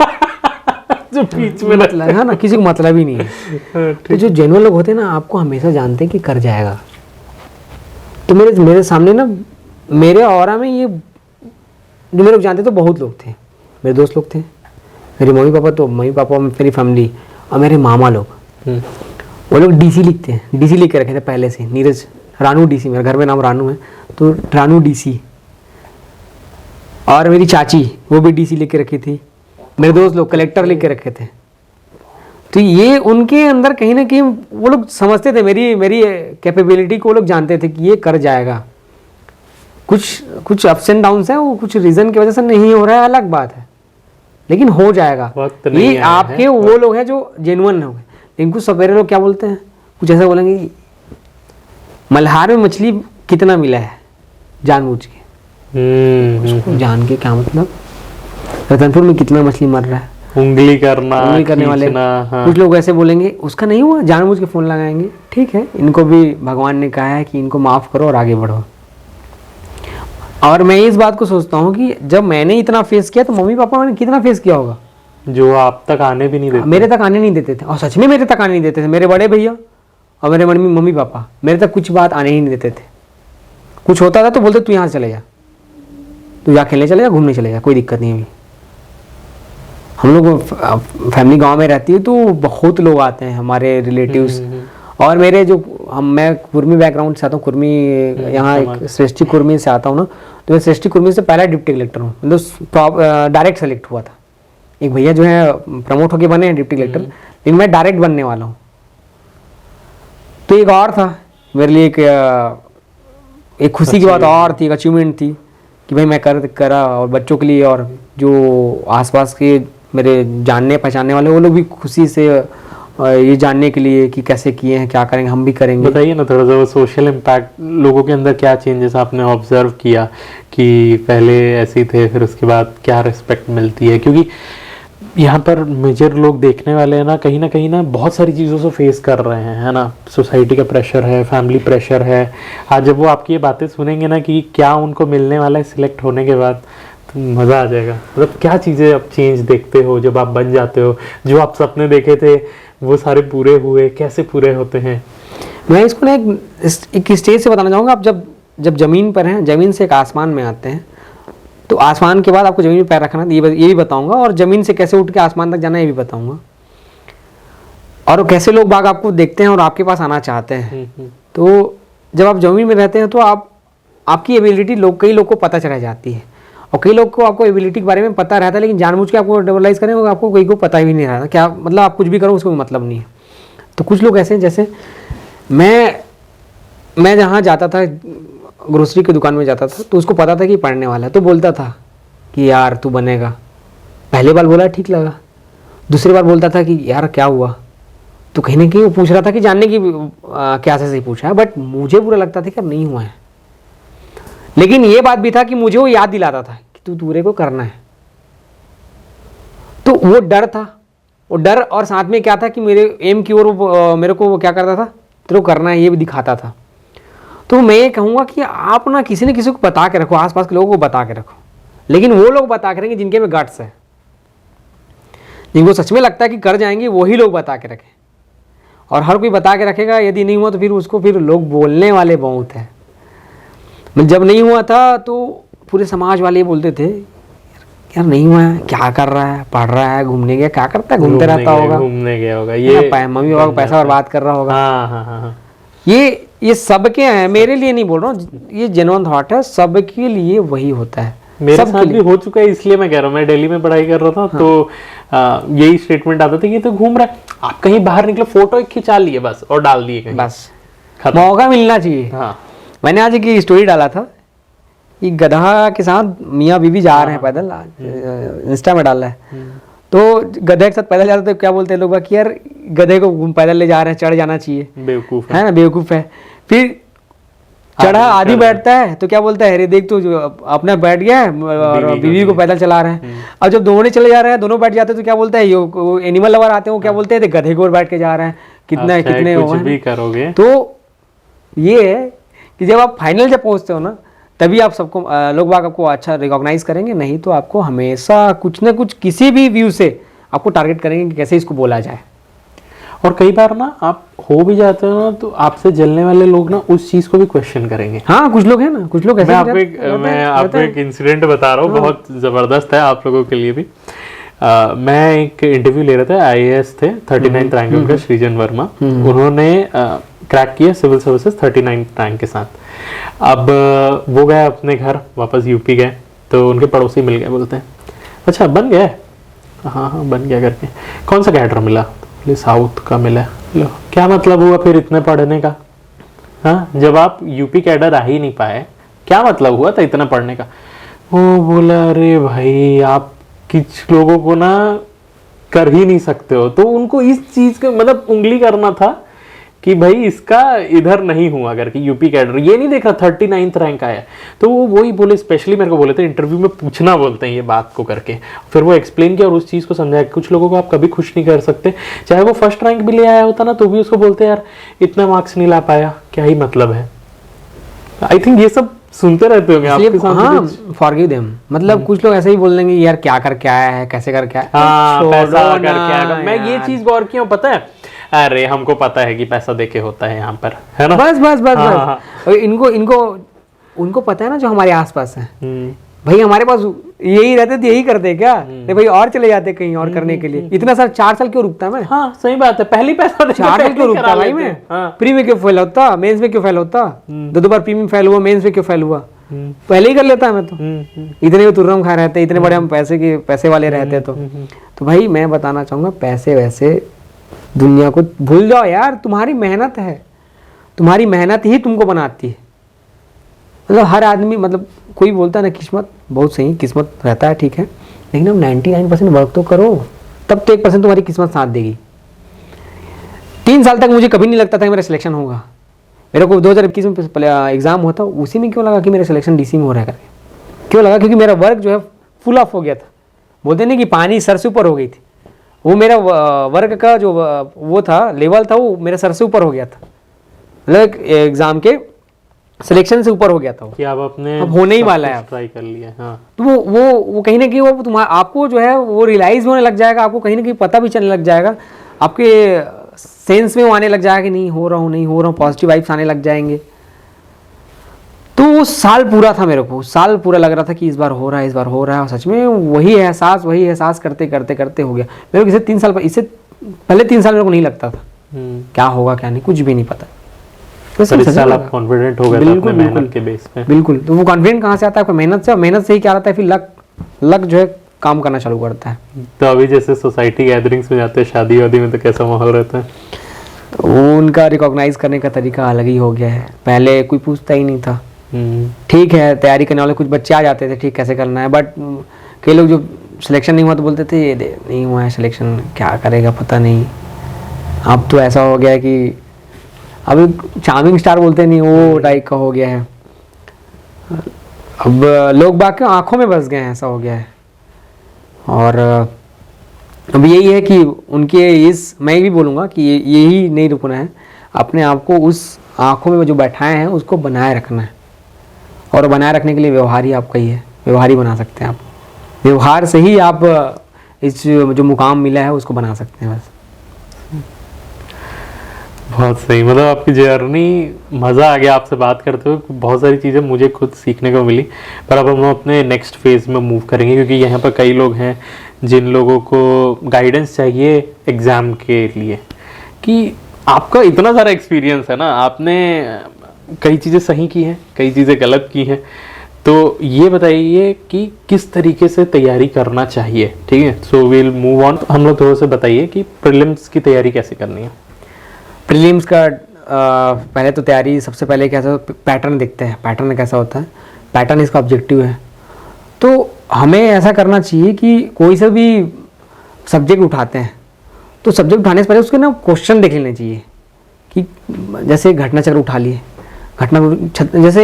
जो बीच में मतलब है ना, किसी को मतलब ही नहीं है। तो जो जेन्युइन लोग होते हैं ना, आपको हमेशा जानते हैं कि कर जाएगा। तो मेरे सामने ना, मेरे ऑरा में ये जो मेरे लोग जानते तो बहुत लोग थे। मेरे दोस्त लोग थे, मेरे मम्मी पापा मेरी फैमिली, और मेरे मामा लोग। वो लोग डीसी लिखते हैं, डीसी लिख के रखे थे पहले से, नीरज रानू डीसी। मेरे घर में नाम रानू है तो रानू डीसी। और मेरी चाची वो भी डीसी लिख के रखी थी। मेरे दोस्त लोग कलेक्टर लिख के रखे थे। तो ये उनके अंदर कहीं ना कहीं वो लोग समझते थे, मेरी कैपेबिलिटी को वो लोग जानते थे कि ये कर जाएगा। कुछ अप्स एंड डाउन्स हैं, वो कुछ रीज़न की वजह से नहीं हो रहा है, अलग बात है, लेकिन हो जाएगा। ये आपके वो लोग हैं जो जेन्युइन हो गए। लेकिन कुछ सपेरे लोग क्या बोलते हैं, कुछ ऐसा बोलेंगे कि मल्हार में मछली कितना मिला है, जानबूझ के। उसको जान के क्या मतलब, रतनपुर में कितना मछली मर रहा है, उंगली करने वाले। हाँ। कुछ लोग ऐसे बोलेंगे उसका नहीं हुआ, जानबूझ के फ़ोन लगाएंगे। ठीक है, इनको भी भगवान ने कहा है कि इनको माफ़ करो और आगे बढ़ो। और मैं इस बात को सोचता हूँ कि जब मैंने इतना फेस किया तो मम्मी पापा ने कितना फेस किया होगा, जो आप तक आने भी नहीं देते। मेरे तक आने नहीं देते थे, और सच में मेरे तक आने नहीं देते थे। मेरे बड़े भैया और मेरे मम्मी पापा मेरे तक कुछ बात आने ही नहीं देते थे। कुछ होता था तो बोलते तू यहाँ से चले जा, तू यहाँ खेलने चले जा, घूमने चले जा, कोई दिक्कत नहीं। अभी हम लोग फैमिली गांव में रहती है तो बहुत लोग आते हैं हमारे रिलेटिव्स। और मेरे जो मैं कुर्मी बैकग्राउंड से आता हूँ, कुर्मी यहाँ एक श्रेष्ठी कुर्मी से आता हूँ ना, तो मैं श्रेष्ठी कुर्मी से पहला डिप्टी कलेक्टर हूँ, मतलब डायरेक्ट सेलेक्ट हुआ था। एक भैया जो है प्रमोट होके बने हैं डिप्टी कलेक्टर, लेकिन मैं डायरेक्ट बनने वाला हूँ। तो एक और था मेरे लिए, एक खुशी की बात और थी, एक अचीवमेंट थी कि भाई मैं करा, और बच्चों के लिए और जो आसपास के मेरे जानने पहचानने वाले वो लोग भी खुशी से ये जानने के लिए कि कैसे किए हैं, क्या करेंगे, हम भी करेंगे। बताइए ना थोड़ा सा वो सोशल इम्पैक्ट, लोगों के अंदर क्या चेंजेस आपने ऑब्जर्व किया कि पहले ऐसे ही थे, फिर उसके बाद क्या रिस्पेक्ट मिलती है। क्योंकि यहाँ पर मेजर लोग देखने वाले हैं ना कहीं ना बहुत सारी चीज़ों से फेस कर रहे हैं, है ना। सोसाइटी का प्रेशर है, फैमिली प्रेशर है। आज जब वो आपकी ये बातें सुनेंगे ना कि क्या उनको मिलने वाला है सिलेक्ट होने के बाद, तो मज़ा आ जाएगा। मतलब क्या चीज़ें आप चेंज देखते हो जब आप बन जाते हो, जो आप सपने देखे थे वो सारे पूरे हुए, कैसे पूरे होते हैं? मैं इसको ना एक स्टेज से बताना चाहूँगा। आप जब ज़मीन पर हैं, ज़मीन से एक आसमान में आते हैं, तो आसमान के बाद आपको ज़मीन में पैर रखना है, ये भी बताऊंगा। और ज़मीन से कैसे उठ के आसमान तक जाना है ये भी बताऊंगा। और कैसे लोग बाग आपको देखते हैं और आपके पास आना चाहते हैं। तो जब आप ज़मीन में रहते हैं तो आपकी एबिलिटी कई लोग को पता चला जाती है, और कई लोग को आपको एबिलिटी के बारे में पता रहता है, लेकिन जानबूझ के आपको डेवलपाइज करें और आपको कई को पता ही नहीं रहता क्या, मतलब आप कुछ भी करो उसको मतलब नहीं है। तो कुछ लोग ऐसे हैं, जैसे मैं जहाँ जाता था, ग्रोसरी की दुकान में जाता था, तो उसको पता था कि पढ़ने वाला है, तो बोलता था कि यार तू बनेगा। पहले बार बोला ठीक लगा, दूसरी बार बोलता था कि यार क्या हुआ, तो कहीं ना कहीं वो पूछ रहा था कि जानने की क्या से पूछा है, बट मुझे बुरा लगता था कि अब नहीं हुआ है। लेकिन ये बात भी था कि मुझे वो याद दिलाता था कि तू दूसरे को करना है। तो वो डर था, वो डर, और साथ में क्या था कि मेरे एम की ओर मेरे को वो क्या करता था, तेरे को करना है, ये भी दिखाता था। तो मैं ये कहूँगा कि आप ना किसी न किसी को बता के रखो, आसपास के लोगों को बता के रखो, लेकिन वो लोग बता के रखेंगे जिनके में गट्स है, जिनको सच में लगता है कि कर जाएंगे, वही लोग बता के रखें। और हर कोई बता के रखेगा, यदि नहीं हुआ तो फिर उसको फिर लोग बोलने वाले बहुत हैं। जब नहीं हुआ था तो पूरे समाज वाले बोलते थे यार नहीं हुआ है, क्या कर रहा है, पढ़ रहा है, घूमने गया, क्या करता है, घूमते रहता होगा, घूमने गया होगा, ये मम्मी पापा को पैसा बर्बाद कर रहा होगा। हाँ। ये सबके हैं, मेरे लिए नहीं बोल रहा हूँ, ये जेन्युइन थॉट है, सबके लिए वही होता है। मेरे साथ भी हो चुका है, इसलिए मैं कह रहा हूँ। मैं दिल्ली में पढ़ाई कर रहा था, हाँ। तो यही स्टेटमेंट आता था कि तो घूम रहा है, आप कहीं बाहर निकले, फोटो एक खिंचा लिए बस और डाल दिए कहीं, बस मौका मिलना चाहिए। हाँ। मैंने आज एक स्टोरी डाला था कि गधा के साथ मियाँ बीवी जा रहे हैं पैदल, इंस्टा में डाला है, तो गधे के साथ पैदल जाते तो क्या बोलते हैं लोग कि यार गधे को पैदल ले जा रहे हैं, चढ़ जाना चाहिए, बेवकूफ है ना, बेवकूफ है। फिर चढ़ा आदि बैठता है तो क्या बोलता है, अरे देख तो अपना बैठ गया है और बीवी को पैदल चला रहे हैं। अब जब दोनों चले जा रहे हैं, दोनों बैठ जाते हैं तो क्या बोलता है, ये एनिमल लवर आते हैं, वो क्या बोलते हैं, गधे को बैठ के जा रहे हैं, कितना कितने कुछ भी करोगे। तो ये है कि जब आप फाइनल जब पहुंचते हो ना, तभी आप सबको लोग बाग आपको अच्छा रिकॉग्नाइज करेंगे, नहीं तो आपको हमेशा कुछ ना कुछ किसी भी व्यू से आपको टारगेट करेंगे कि कैसे इसको बोला जाए। और कई बार ना आप हो भी जाते हो ना, तो आपसे जलने वाले लोग ना उस चीज को भी क्वेश्चन करेंगे। हाँ, कुछ लोग हैं ना, कुछ लोग ऐसे मैं आपको एक इंसिडेंट बता रहा हूँ, बहुत जबरदस्त है आप लोगों के लिए भी। मैं एक इंटरव्यू ले रहा था, IAS थे 39th रैंक उनका, सृजन वर्मा, उन्होंने क्रैक किया सिविल सर्विसेज 39th रैंक के साथ। अब वो गए अपने घर, वापस यूपी गए, तो उनके पड़ोसी मिल गए, बोलते हैं अच्छा बन गया, हाँ बन गया करके, कौन सा कैडर मिला, साउथ का मिला। लो क्या मतलब हुआ फिर इतने पढ़ने का, हाँ जब आप यूपी कैडर आ ही नहीं पाए, क्या मतलब हुआ था इतना पढ़ने का। वो बोला अरे भाई आप कुछ लोगों को ना कर ही नहीं सकते हो, तो उनको इस चीज का मतलब उंगली करना था कि भाई इसका इधर नहीं हुआ करके, यूपी कैडर ये नहीं देखा 39th रैंक आया। तो वो वही बोले, स्पेशली मेरे को बोले थे इंटरव्यू में पूछना बोलते हैं ये बात को करके, फिर वो एक्सप्लेन किया और उस चीज़ को समझाया। कुछ लोगों को आप कभी खुश नहीं कर सकते, चाहे वो फर्स्ट रैंक भी ले आया होता ना, तो भी उसको बोलते यार इतना मार्क्स नहीं ला पाया, क्या ही मतलब है। आई थिंक ये सब सुनते रहते होंगे आपके साथ। हाँ, फॉरगिव देम, मतलब कुछ लोग ऐसे ही बोल देंगे यार क्या करके आया है, कैसे करके आया, पैसा करके आया। मैं ये चीज गौर किया, पता है, अरे हमको पता है कि पैसा देके होता है यहाँ पर, है ना, बस बस बस हाँ, बस। और उनको पता है ना जो हमारे आसपास है, भाई हमारे पास यही रहते थे, यही करते क्या, नहीं भाई और चले जाते कहीं और करने के लिए। इतना साल 4 साल क्यों रुकता मैं, हाँ सही बात है, पहली पैसा 4 साल क्यों रुकता भाई मैं, प्री में क्यों फेल होता, मेंस में क्यों फेल होता, 2 बार प्री में फेल हुआ, मेंस में क्यों फेल हुआ, पहले ही कर लेता मैं तो। इतने तुर्रम खा रहते, इतने बड़े हम पैसे वाले रहते, तो भाई मैं बताना चाहूंगा पैसे वैसे दुनिया को भूल जाओ यार, तुम्हारी मेहनत है, तुम्हारी मेहनत ही तुमको बनाती है। मतलब हर आदमी, मतलब कोई बोलता है ना किस्मत, बहुत सही किस्मत रहता है, ठीक है, लेकिन अब 99% वर्क तो करो, तब तो 1% तुम्हारी किस्मत साथ देगी। 3 साल तक मुझे कभी नहीं लगता था कि मेरा सिलेक्शन होगा। मेरे को 2021 में एग्जाम हुआ था, उसी में क्यों लगा कि मेरा सिलेक्शन DC में हो रहा है करके, क्यों लगा, क्योंकि मेरा वर्क जो है फुल ऑफ हो गया था। बोलते नहीं कि पानी सर से ऊपर हो गई थी, वो मेरा वर्क का जो वो था लेवल था, वो मेरे सर से ऊपर हो गया था, मतलब एग्जाम के सिलेक्शन से ऊपर हो गया था वो, कि अब होने ही वाला है, ट्राई कर लिया। हाँ। तो वो कहीं ना कहीं वो तुम्हारा आपको जो है वो रियलाइज होने लग जाएगा, आपको कहीं ना कहीं पता भी चलने लग जाएगा, आपके सेंस में वो आने लग जाएगा कि नहीं हो रहा हूँ, पॉजिटिव वाइब्स आने लग जाएंगे। तो वो साल पूरा था, मेरे को साल पूरा लग रहा था कि इस बार हो रहा है, और सच में वही एहसास करते करते हो गया। मेरे को इससे पहले 3 साल मेरे को नहीं लगता था क्या होगा क्या नहीं, कुछ भी नहीं पता। तो साल आप कॉन्फिडेंट हो गए अपने मेहनत के बेस पे। बिल्कुल, तो वो कॉन्फिडेंट कहाँ से आता है, मेहनत से, मेहनत से ही क्या आता है, फिर लक जो है काम करना चालू करता है। तो अभी जैसे सोसाइटी गैदरिंग्स में जाते हैं, शादी वादी में, तो कैसा माहौल रहता है? तो उनका रिकॉग्नाइज करने का तरीका अलग ही हो गया है, पहले कोई पूछता ही नहीं था। ठीक है, तैयारी करने वाले कुछ बच्चे आ जाते थे, ठीक कैसे करना है, बट कई लोग जो सिलेक्शन नहीं हुआ तो बोलते थे ये नहीं हुआ है सिलेक्शन, क्या करेगा पता नहीं। अब तो ऐसा हो गया है कि अब चार्मिंग स्टार बोलते नहीं, वो टाइप का हो गया है। अब लोग बाकी आंखों में बस गए हैं, ऐसा हो गया है। और अब यही है कि उनके मैं भी बोलूँगा कि यही नहीं रुकना है, अपने आप को उस आंखों में जो बैठाए हैं उसको बनाए रखना है, और बनाए रखने के लिए व्यवहार ही आपका ही है, व्यवहार ही बना सकते हैं आप। व्यवहार से ही आप इस जो मुकाम मिला है उसको बना सकते हैं बस। बहुत सही, मतलब आपकी जर्नी, मज़ा आ गया आपसे बात करते हुए, बहुत सारी चीज़ें मुझे खुद सीखने को मिली। पर अब हम अपने नेक्स्ट फेज़ में मूव करेंगे, क्योंकि यहाँ पर कई लोग हैं जिन लोगों को गाइडेंस चाहिए एग्ज़ाम के लिए। कि आपका इतना सारा एक्सपीरियंस है ना, आपने कई चीज़ें सही की हैं, कई चीज़ें गलत की हैं, तो ये बताइए कि किस तरीके से तैयारी करना चाहिए। ठीक है, सो विल मूव ऑन। हम लोग थोड़ा सा बताइए कि प्रीलिम्स की तैयारी कैसे करनी है। प्रीलिम्स का पहले तो तैयारी, सबसे पहले कैसा पैटर्न देखते हैं, पैटर्न कैसा होता है, पैटर्न इसका ऑब्जेक्टिव है। तो हमें ऐसा करना चाहिए कि कोई सा भी सब्जेक्ट उठाते हैं तो सब्जेक्ट उठाने से पहले उसके ना क्वेश्चन देख लेने चाहिए। कि जैसे घटनाचक्र उठा लिए, जैसे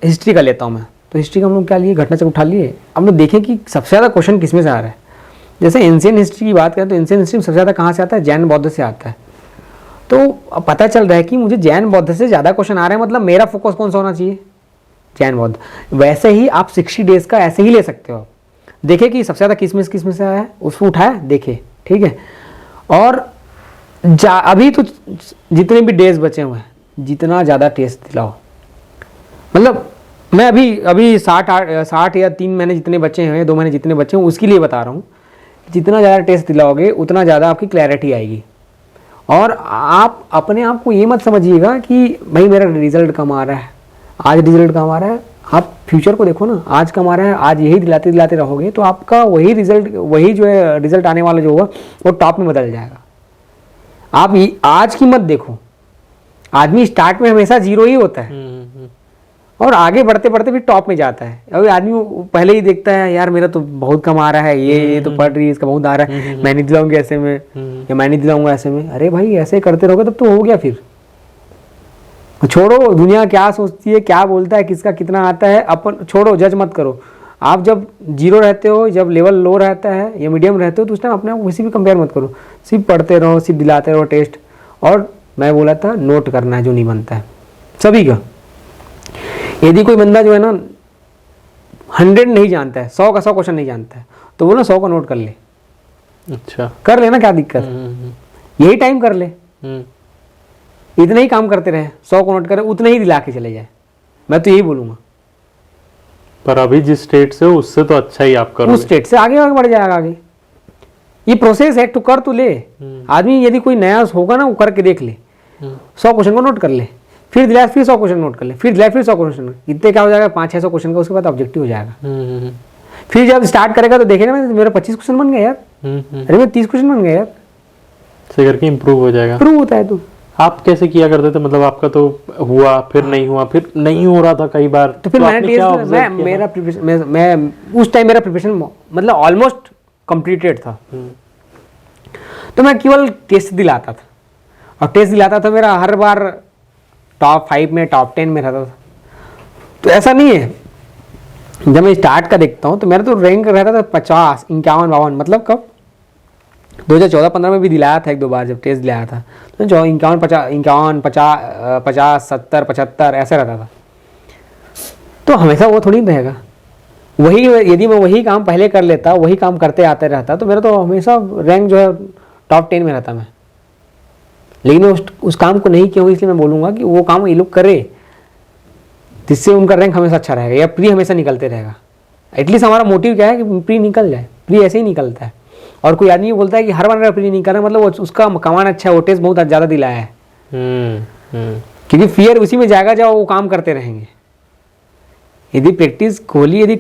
हिस्ट्री का लेता हूँ मैं, तो हिस्ट्री का हम लोग क्या लिए, घटनाचक्र उठा लिए। अब लोग देखें कि सबसे ज़्यादा क्वेश्चन किस में से आ रहा है। जैसे एंशिएंट हिस्ट्री की बात करें तो एंशिएंट हिस्ट्री में सबसे ज़्यादा कहाँ से आता है, जैन बौद्ध से आता है। तो अब पता चल रहा है कि मुझे जैन बौद्ध से ज़्यादा क्वेश्चन आ रहे हैं, मतलब मेरा फोकस कौन सा होना चाहिए, जैन बौद्ध। वैसे ही आप 60 डेज का ऐसे ही ले सकते हो। देखे कि सबसे ज़्यादा किस में से आया है, उसको उठाया देखे, ठीक है। और अभी तो जितने भी डेज बचे हुए हैं, जितना ज़्यादा टेस्ट दिलाओ। मतलब मैं अभी 60 या 3 महीने जितने बचे हैं, 2 महीने जितने बचे हैं, उसके लिए बता रहा हूँ। जितना ज़्यादा टेस्ट दिलाओगे उतना ज़्यादा आपकी क्लैरिटी आएगी। और आप अपने आप को ये मत समझिएगा कि भाई मेरा रिजल्ट कम आ रहा है, आज रिजल्ट कम आ रहा है। आप फ्यूचर को देखो ना, आज कम आ रहा है, आज यही दिलाते दिलाते रहोगे तो आपका वही जो है रिजल्ट आने वाला जो होगा वो टॉप में बदल जाएगा। आप आज की मत देखो, आदमी स्टार्ट में हमेशा 0 ही होता है और आगे बढ़ते बढ़ते फिर टॉप में जाता है। अभी आदमी पहले ही देखता है यार मेरा तो बहुत कम आ रहा है, ये तो पढ़ रही है, इसका बहुत आ रहा है, मैं नहीं दिलाऊंगी ऐसे में, या मैं नहीं दिलाऊंगा ऐसे में। अरे भाई ऐसे करते रहोगे तब तो हो गया। फिर छोड़ो दुनिया क्या सोचती है, क्या बोलता है, किसका कितना आता है, अपन छोड़ो, जज मत करो। आप जब 0 रहते हो, जब लेवल लो रहता है या मीडियम रहते हो, तो उस टाइम अपने आप को किसी भी कंपेयर मत करो, सिर्फ पढ़ते रहो, सिर्फ दिलाते रहो टेस्ट। और मैं बोला था नोट करना है जो नहीं बनता है सभी का। यदि कोई बंदा जो है ना 100 नहीं जानता है, 100 का 100 क्वेश्चन नहीं जानता है, तो वो ना 100 का नोट कर ले। अच्छा, कर लेना, क्या दिक्कत, यही टाइम कर ले, इतना ही काम करते रहे, 100 को नोट करे, उतना ही दिला के चले जाए। मैं तो यही बोलूंगा। पर अभी जिस स्टेट से हो उससे तो अच्छा ही आप करो, उस स्टेट से आगे बढ़ जाएगा। आगे ये प्रोसेस है, तो कर तो ले। आदमी यदि कोई नया होगा ना, वो करके देख ले, 100 क्वेश्चन को नोट कर ले, फिर दिलाए, फिर 100 क्वेश्चन नोट कर ले, फिर दिलाए, फिर 100 क्वेश्चन। इतने क्या हो जाएगा, 500-600 क्वेश्चन का, उसके बाद ऑब्जेक्टिव हो जाएगा। फिर जब स्टार्ट करेगा तो देखेगा मेरा 25 क्वेश्चन बन गया यार, अरे मेरे 30 क्वेश्चन बन गया यार, से करके इम्प्रूव हो जाएगा। इम्प्रूव होता है। तो आप कैसे किया करते थे, मतलब आपका तो हुआ, फिर नहीं हुआ, फिर नहीं हो रहा था कई बार, तो फिर मैं उस टाइम मेरा प्रिपरेशन मतलब ऑलमोस्ट कंप्लीटेड था। तो मैं केवल टेस्ट दिलाता था, और टेस्ट दिलाता था मेरा हर बार टॉप 5 में, टॉप 10 में रहता था। तो ऐसा नहीं है, जब मैं स्टार्ट का देखता हूँ तो मेरा तो रैंक रहता था 50, 51, 52। मतलब कब 2014-15 में भी दिलाया था 1-2 बार, जब टेस्ट दिलाया था तो 51, 50, 70, 75 ऐसा रहता था। तो हमेशा वो थोड़ी रहेगा वही। यदि मैं वही काम पहले कर लेता, वही काम करते आते रहता, तो मेरा तो हमेशा रैंक जो है टॉप 10 में रहता मैं। लेकिन उस काम को नहीं किया, इसलिए मैं बोलूँगा कि वो काम ये लोग करे, जिससे उनका रैंक हमेशा अच्छा रहेगा, या प्री हमेशा निकलते रहेगा। एटलीस्ट हमारा मोटिव क्या है कि प्री निकल जाए। प्री ऐसे ही निकलता है। और कोई आदमी बोलता है कि हर बार मेरा प्री नहीं कर रहा, मतलब उसका कमान अच्छा है, वो टेस्ट बहुत ज़्यादा दिलाया है। क्योंकि फियर उसी में जाएगा जब वो काम करते रहेंगे। यदि प्रैक्टिस खोली, यदि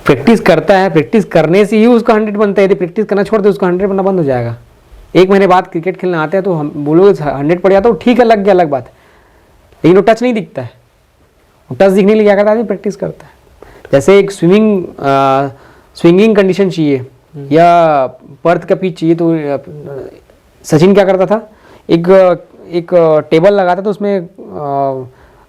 प्रैक्टिस करता है, प्रैक्टिस करने से ही उसका 100 बनता है। यदि प्रैक्टिस करना छोड़ दे, उसका 100 बनना बंद हो जाएगा। 1 महीने बाद क्रिकेट खेलना आता है तो हम बोलोगे 100 पड़ जाता है, ठीक है, लग गया, अलग बात है। लेकिन वो टच नहीं दिखता है। वो टच दिखने के लिए क्या करता है, आदमी प्रैक्टिस करता है। जैसे एक स्विंगिंग कंडीशन चाहिए या पर्थ का पिच चाहिए, तो सचिन क्या करता था, एक टेबल लगाता था, उसमें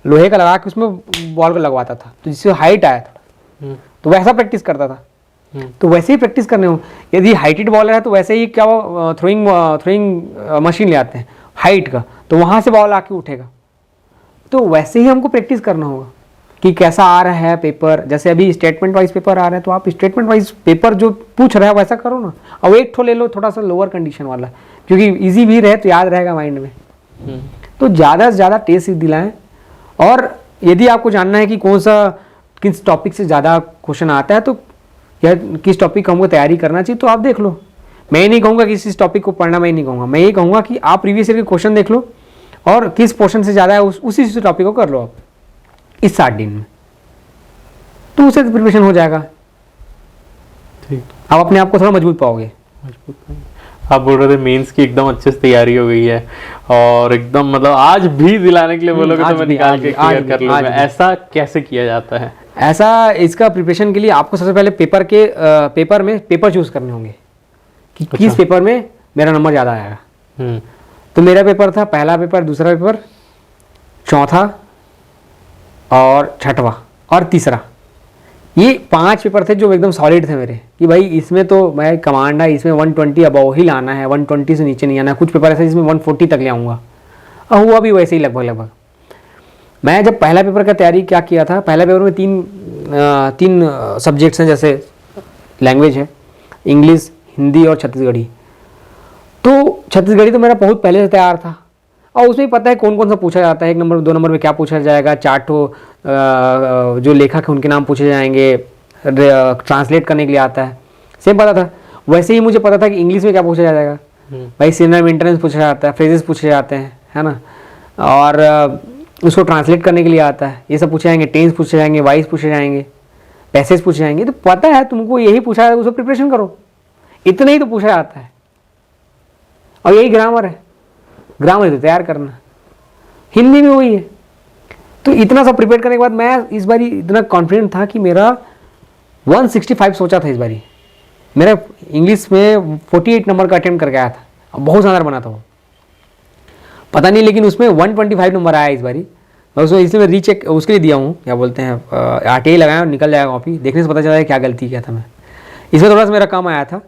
लोहे का लगा के उसमें बॉल को लगवाता था, तो जिससे हाइट आया था। तो वैसा प्रैक्टिस करता था। तो वैसे ही प्रैक्टिस करने हो। यदि हाइटेड बॉलर है तो वैसे ही क्या वो थ्रोइंग मशीन ले आते हैं हाइट का, तो वहाँ से बॉल आके उठेगा। तो वैसे ही हमको प्रैक्टिस करना होगा कि कैसा आ रहा है पेपर। जैसे अभी स्टेटमेंट वाइज पेपर आ रहा है तो आप स्टेटमेंट वाइज पेपर जो पूछ रहा है वैसा करो ना। अब एक ठो ले लो थोड़ा सा लोअर कंडीशन वाला, क्योंकि इजी भी रहे तो याद रहेगा माइंड में। तो ज़्यादा से ज़्यादा टेस्ट दिलाएं। और यदि आपको जानना है कि कौन सा किस टॉपिक से ज़्यादा क्वेश्चन आता है तो या किस टॉपिक को हमको तैयारी करना चाहिए, तो आप देख लो। मैं ये नहीं कहूँगा कि इस टॉपिक को पढ़ना, मैं नहीं कहूँगा। मैं ये कहूँगा कि आप प्रीवियस ईयर के क्वेश्चन देख लो और किस पोर्शन से ज़्यादा है उसी टॉपिक को कर लो आप इस 7 दिन में, तो उससे प्रिपरेशन हो जाएगा। ठीक, आप अपने आप को थोड़ा मजबूत पाओगे। आप बोल रहे थे मेंस की एकदम अच्छे से तैयारी हो गई है और एकदम मतलब आज भी दिलाने के लिए बोलोगे तो मैं निकाल के क्लियर कर लूंगा। ऐसा कैसे किया जाता है? ऐसा इसका प्रिपरेशन के लिए आपको सबसे पहले पेपर में पेपर चूज करने होंगे कि किस पेपर में मेरा नंबर ज़्यादा आएगा। तो मेरा पेपर था पहला पेपर, दूसरा पेपर, चौथा और छठवां और तीसरा। ये 5 पेपर थे जो एकदम सॉलिड थे मेरे कि भाई इसमें तो मैं कमांड है, इसमें 120 अबव ही लाना है, 120 से नीचे नहीं आना है। कुछ पेपर ऐसे जिसमें 140 तक ले आऊँगा और हुआ भी वैसे ही लगभग। मैं जब पहला पेपर का तैयारी क्या किया था, पहला पेपर में तीन सब्जेक्ट्स हैं, जैसे लैंग्वेज है, इंग्लिश, हिंदी और छत्तीसगढ़ी। तो छत्तीसगढ़ी तो मेरा बहुत पहले से तैयार था और उसमें पता है कौन कौन सा पूछा जाता है। 1 नंबर 2 नंबर में क्या पूछा जाएगा, 4 ठो जो लेखक है उनके नाम पूछे जाएंगे, ट्रांसलेट करने के लिए आता है, सेम पता था। वैसे ही मुझे पता था कि इंग्लिश में क्या पूछा जाएगा, भाई सिनोनिम मेंटेनेंस पूछा जाता है, फ्रेजेस पूछे जाते हैं, है ना, और उसको ट्रांसलेट करने के लिए आता है, ये सब पूछे जाएंगे, टेंस पूछे जाएंगे, वाइस पूछे जाएंगे, पैसेज पूछे जाएंगे। तो पता है तुमको यही पूछा है, उसको प्रिपरेशन करो, इतना ही तो पूछा जाता है। और यही ग्रामर है, ग्रामर तो तैयार करना, हिंदी में वही है। तो इतना सब प्रिपेयर करने के बाद मैं इस बारी इतना कॉन्फिडेंट था कि मेरा 165 सोचा था इस बारी। मेरा इंग्लिश में 48 नंबर का अटेम्प्ट करके आया था, बहुत शानदार बना था वो, पता नहीं, लेकिन उसमें 125 नंबर आया इस बारी। मैं उसमें इसलिए मैं रीचेक उसके लिए दिया हूँ, क्या बोलते हैं, RTI लगाया और निकल जाएगा कॉपी, देखने से पता चला है क्या गलती किया था मैं। इसमें थोड़ा सा मेरा काम आया था।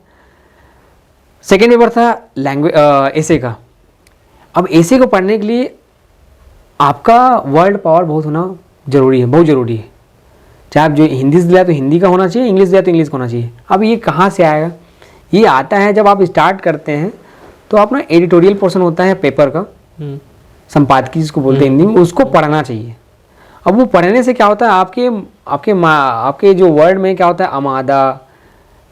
सेकेंड पेपर था लैंग्वेज एसे का। अब एसे को पढ़ने के लिए आपका वर्ड पावर बहुत होना जरूरी है, बहुत ज़रूरी है। चाहे आप जो हिंदी से दिया तो हिंदी का होना चाहिए, इंग्लिश दिया तो इंग्लिश का होना चाहिए। अब ये कहाँ से आएगा? ये आता है जब आप स्टार्ट करते हैं तो अपना एडिटोरियल पोर्शन होता है पेपर का, संपादकीय जिसको बोलते हैं हिंदी में, उसको पढ़ना चाहिए। अब वो पढ़ने से क्या होता है, आपके जो वर्ड में क्या होता है, अमादा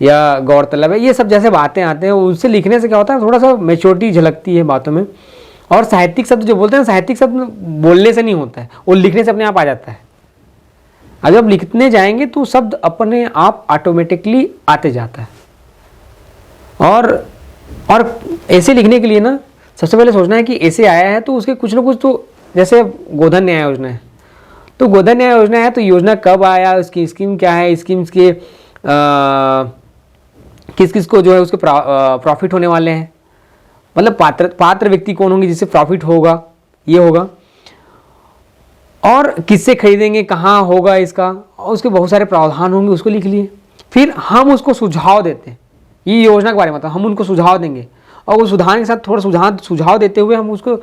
या गौरतलब है, ये सब जैसे बातें आते हैं, उनसे लिखने से क्या होता है, थोड़ा सा मैच्योरिटी झलकती है बातों में। और साहित्यिक शब्द जो बोलते हैं, साहित्यिक शब्द बोलने से नहीं होता है, वो लिखने से अपने आप आ जाता है। अब जब लिखने जाएंगे तो शब्द अपने आप ऑटोमेटिकली आते जाता है। और ऐसे लिखने के लिए ना सबसे पहले सोचना है कि ऐसे आया है तो उसके कुछ ना कुछ, तो जैसे गोधन न्याय योजना है, तो गोधन न्याय योजना है तो योजना कब आया, उसकी स्कीम क्या है, स्कीम्स के किस किस को जो है उसके प्रॉफिट होने वाले हैं, मतलब पात्र व्यक्ति कौन होंगे जिससे प्रॉफिट होगा, ये होगा, और किससे खरीदेंगे, कहाँ होगा इसका, और उसके बहुत सारे प्रावधान होंगे, उसको लिख लिए। फिर हम उसको सुझाव देते हैं, ये योजना के बारे में मतलब हम उनको सुझाव देंगे, और उस सुधार के साथ थोड़ा सुझाव देते हुए हम उसको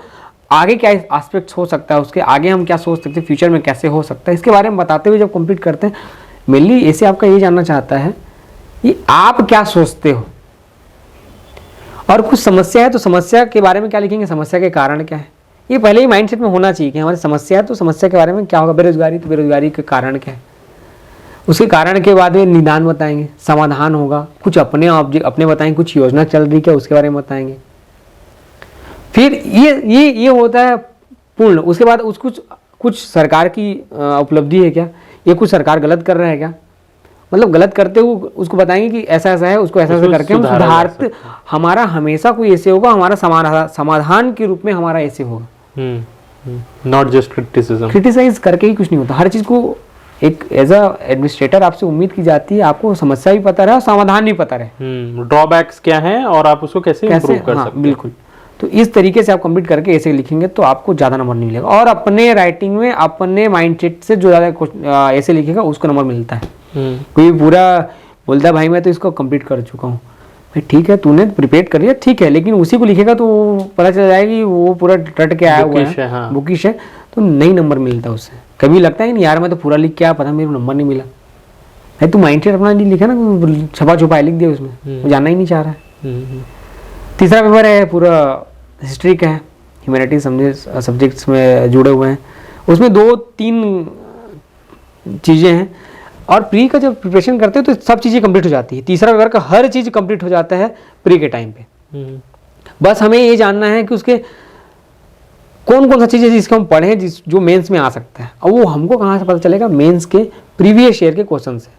आगे क्या एस्पेक्ट्स हो सकता है, उसके आगे हम क्या सोच सकते हैं, फ्यूचर में कैसे हो सकता है, इसके बारे में बताते हुए जब कंप्लीट करते हैं। मेनली ऐसे आपका ये जानना चाहता है कि आप क्या सोचते हो, और कुछ समस्या है तो समस्या के बारे में क्या लिखेंगे, समस्या के कारण क्या है, ये पहले ही माइंडसेट में होना चाहिए कि हमारी समस्या है तो समस्या के बारे में क्या होगा, बेरोजगारी तो बेरोजगारी के कारण क्या है, उसके कारण के बाद में निदान बताएंगे, समाधान होगा, कुछ अपने बताएंगे, कुछ योजना चल रही क्या उसके बारे में बताएंगे। फिर ये होता है पूर्ण। उसके बाद कुछ सरकार की उपलब्धि है क्या, ये कुछ सरकार गलत कर रहा है क्या, मतलब गलत करते हुए उसको बताएंगे कि ऐसा ऐसा है, उसको ऐसा ऐसा करके हम सुधारते, हमारा हमेशा कोई ऐसे होगा, हमारा समाधान के रूप में हमारा ऐसे होगा, नॉट जस्ट क्रिटिसिज्म। क्रिटिसाइज करके ही कुछ नहीं होता। हर चीज को एक एज अ एडमिनिस्ट्रेटर आपसे उम्मीद की जाती है आपको समस्या भी पता रहे और समाधान भी पता रहे, ड्रॉबैक्स क्या हैं और आप उसको कैसे इम्प्रूव कर सकते हैं। बिल्कुल। तो इस तरीके से आप कंप्लीट करके ऐसे लिखेंगे तो आपको ज़्यादा नंबर नहीं मिलेगा, और अपने राइटिंग में अपने माइंडसेट से जो ज़्यादा ऐसे लिखेगा उसको नंबर मिलता है। कोई पूरा बोलता है भाई मैं तो इसको कंप्लीट कर चुका हूँ, भाई ठीक है तूने प्रिपेयर कर लिया ठीक है, लेकिन उसी को लिखेगा तो पता चल जाएगा कि वो पूरा रट के आया हुआ है, हाँ। बुकिश है, तो नहीं नंबर मिलता उससे। कभी लगता है कि यार मैं तो पूरा लिख के आया, पता मेरे को नंबर नहीं मिला। भाई तू माइंड सेट अपना नहीं लिखा ना, छपा छुपा लिख दिया उसमें, वो जानना ही नहीं चाह रहा है। तीसरा पेपर है पूरा हिस्ट्री का है, ह्यूमैनिटीज सब्जेक्ट्स में जुड़े हुए हैं, उसमें 2-3 चीज़ें हैं, और प्री का जब प्रिपरेशन करते हो तो सब चीज़ें कंप्लीट हो जाती है। तीसरा पेपर का हर चीज़ कंप्लीट हो जाता है प्री के टाइम पे। बस हमें ये जानना है कि उसके कौन कौन सा चीज़ है जिसको हम पढ़ें जो मेंस में आ सकता है, और वो हमको कहाँ से पता चलेगा, मेंस के प्रीवियस ईयर के क्वेश्चन से।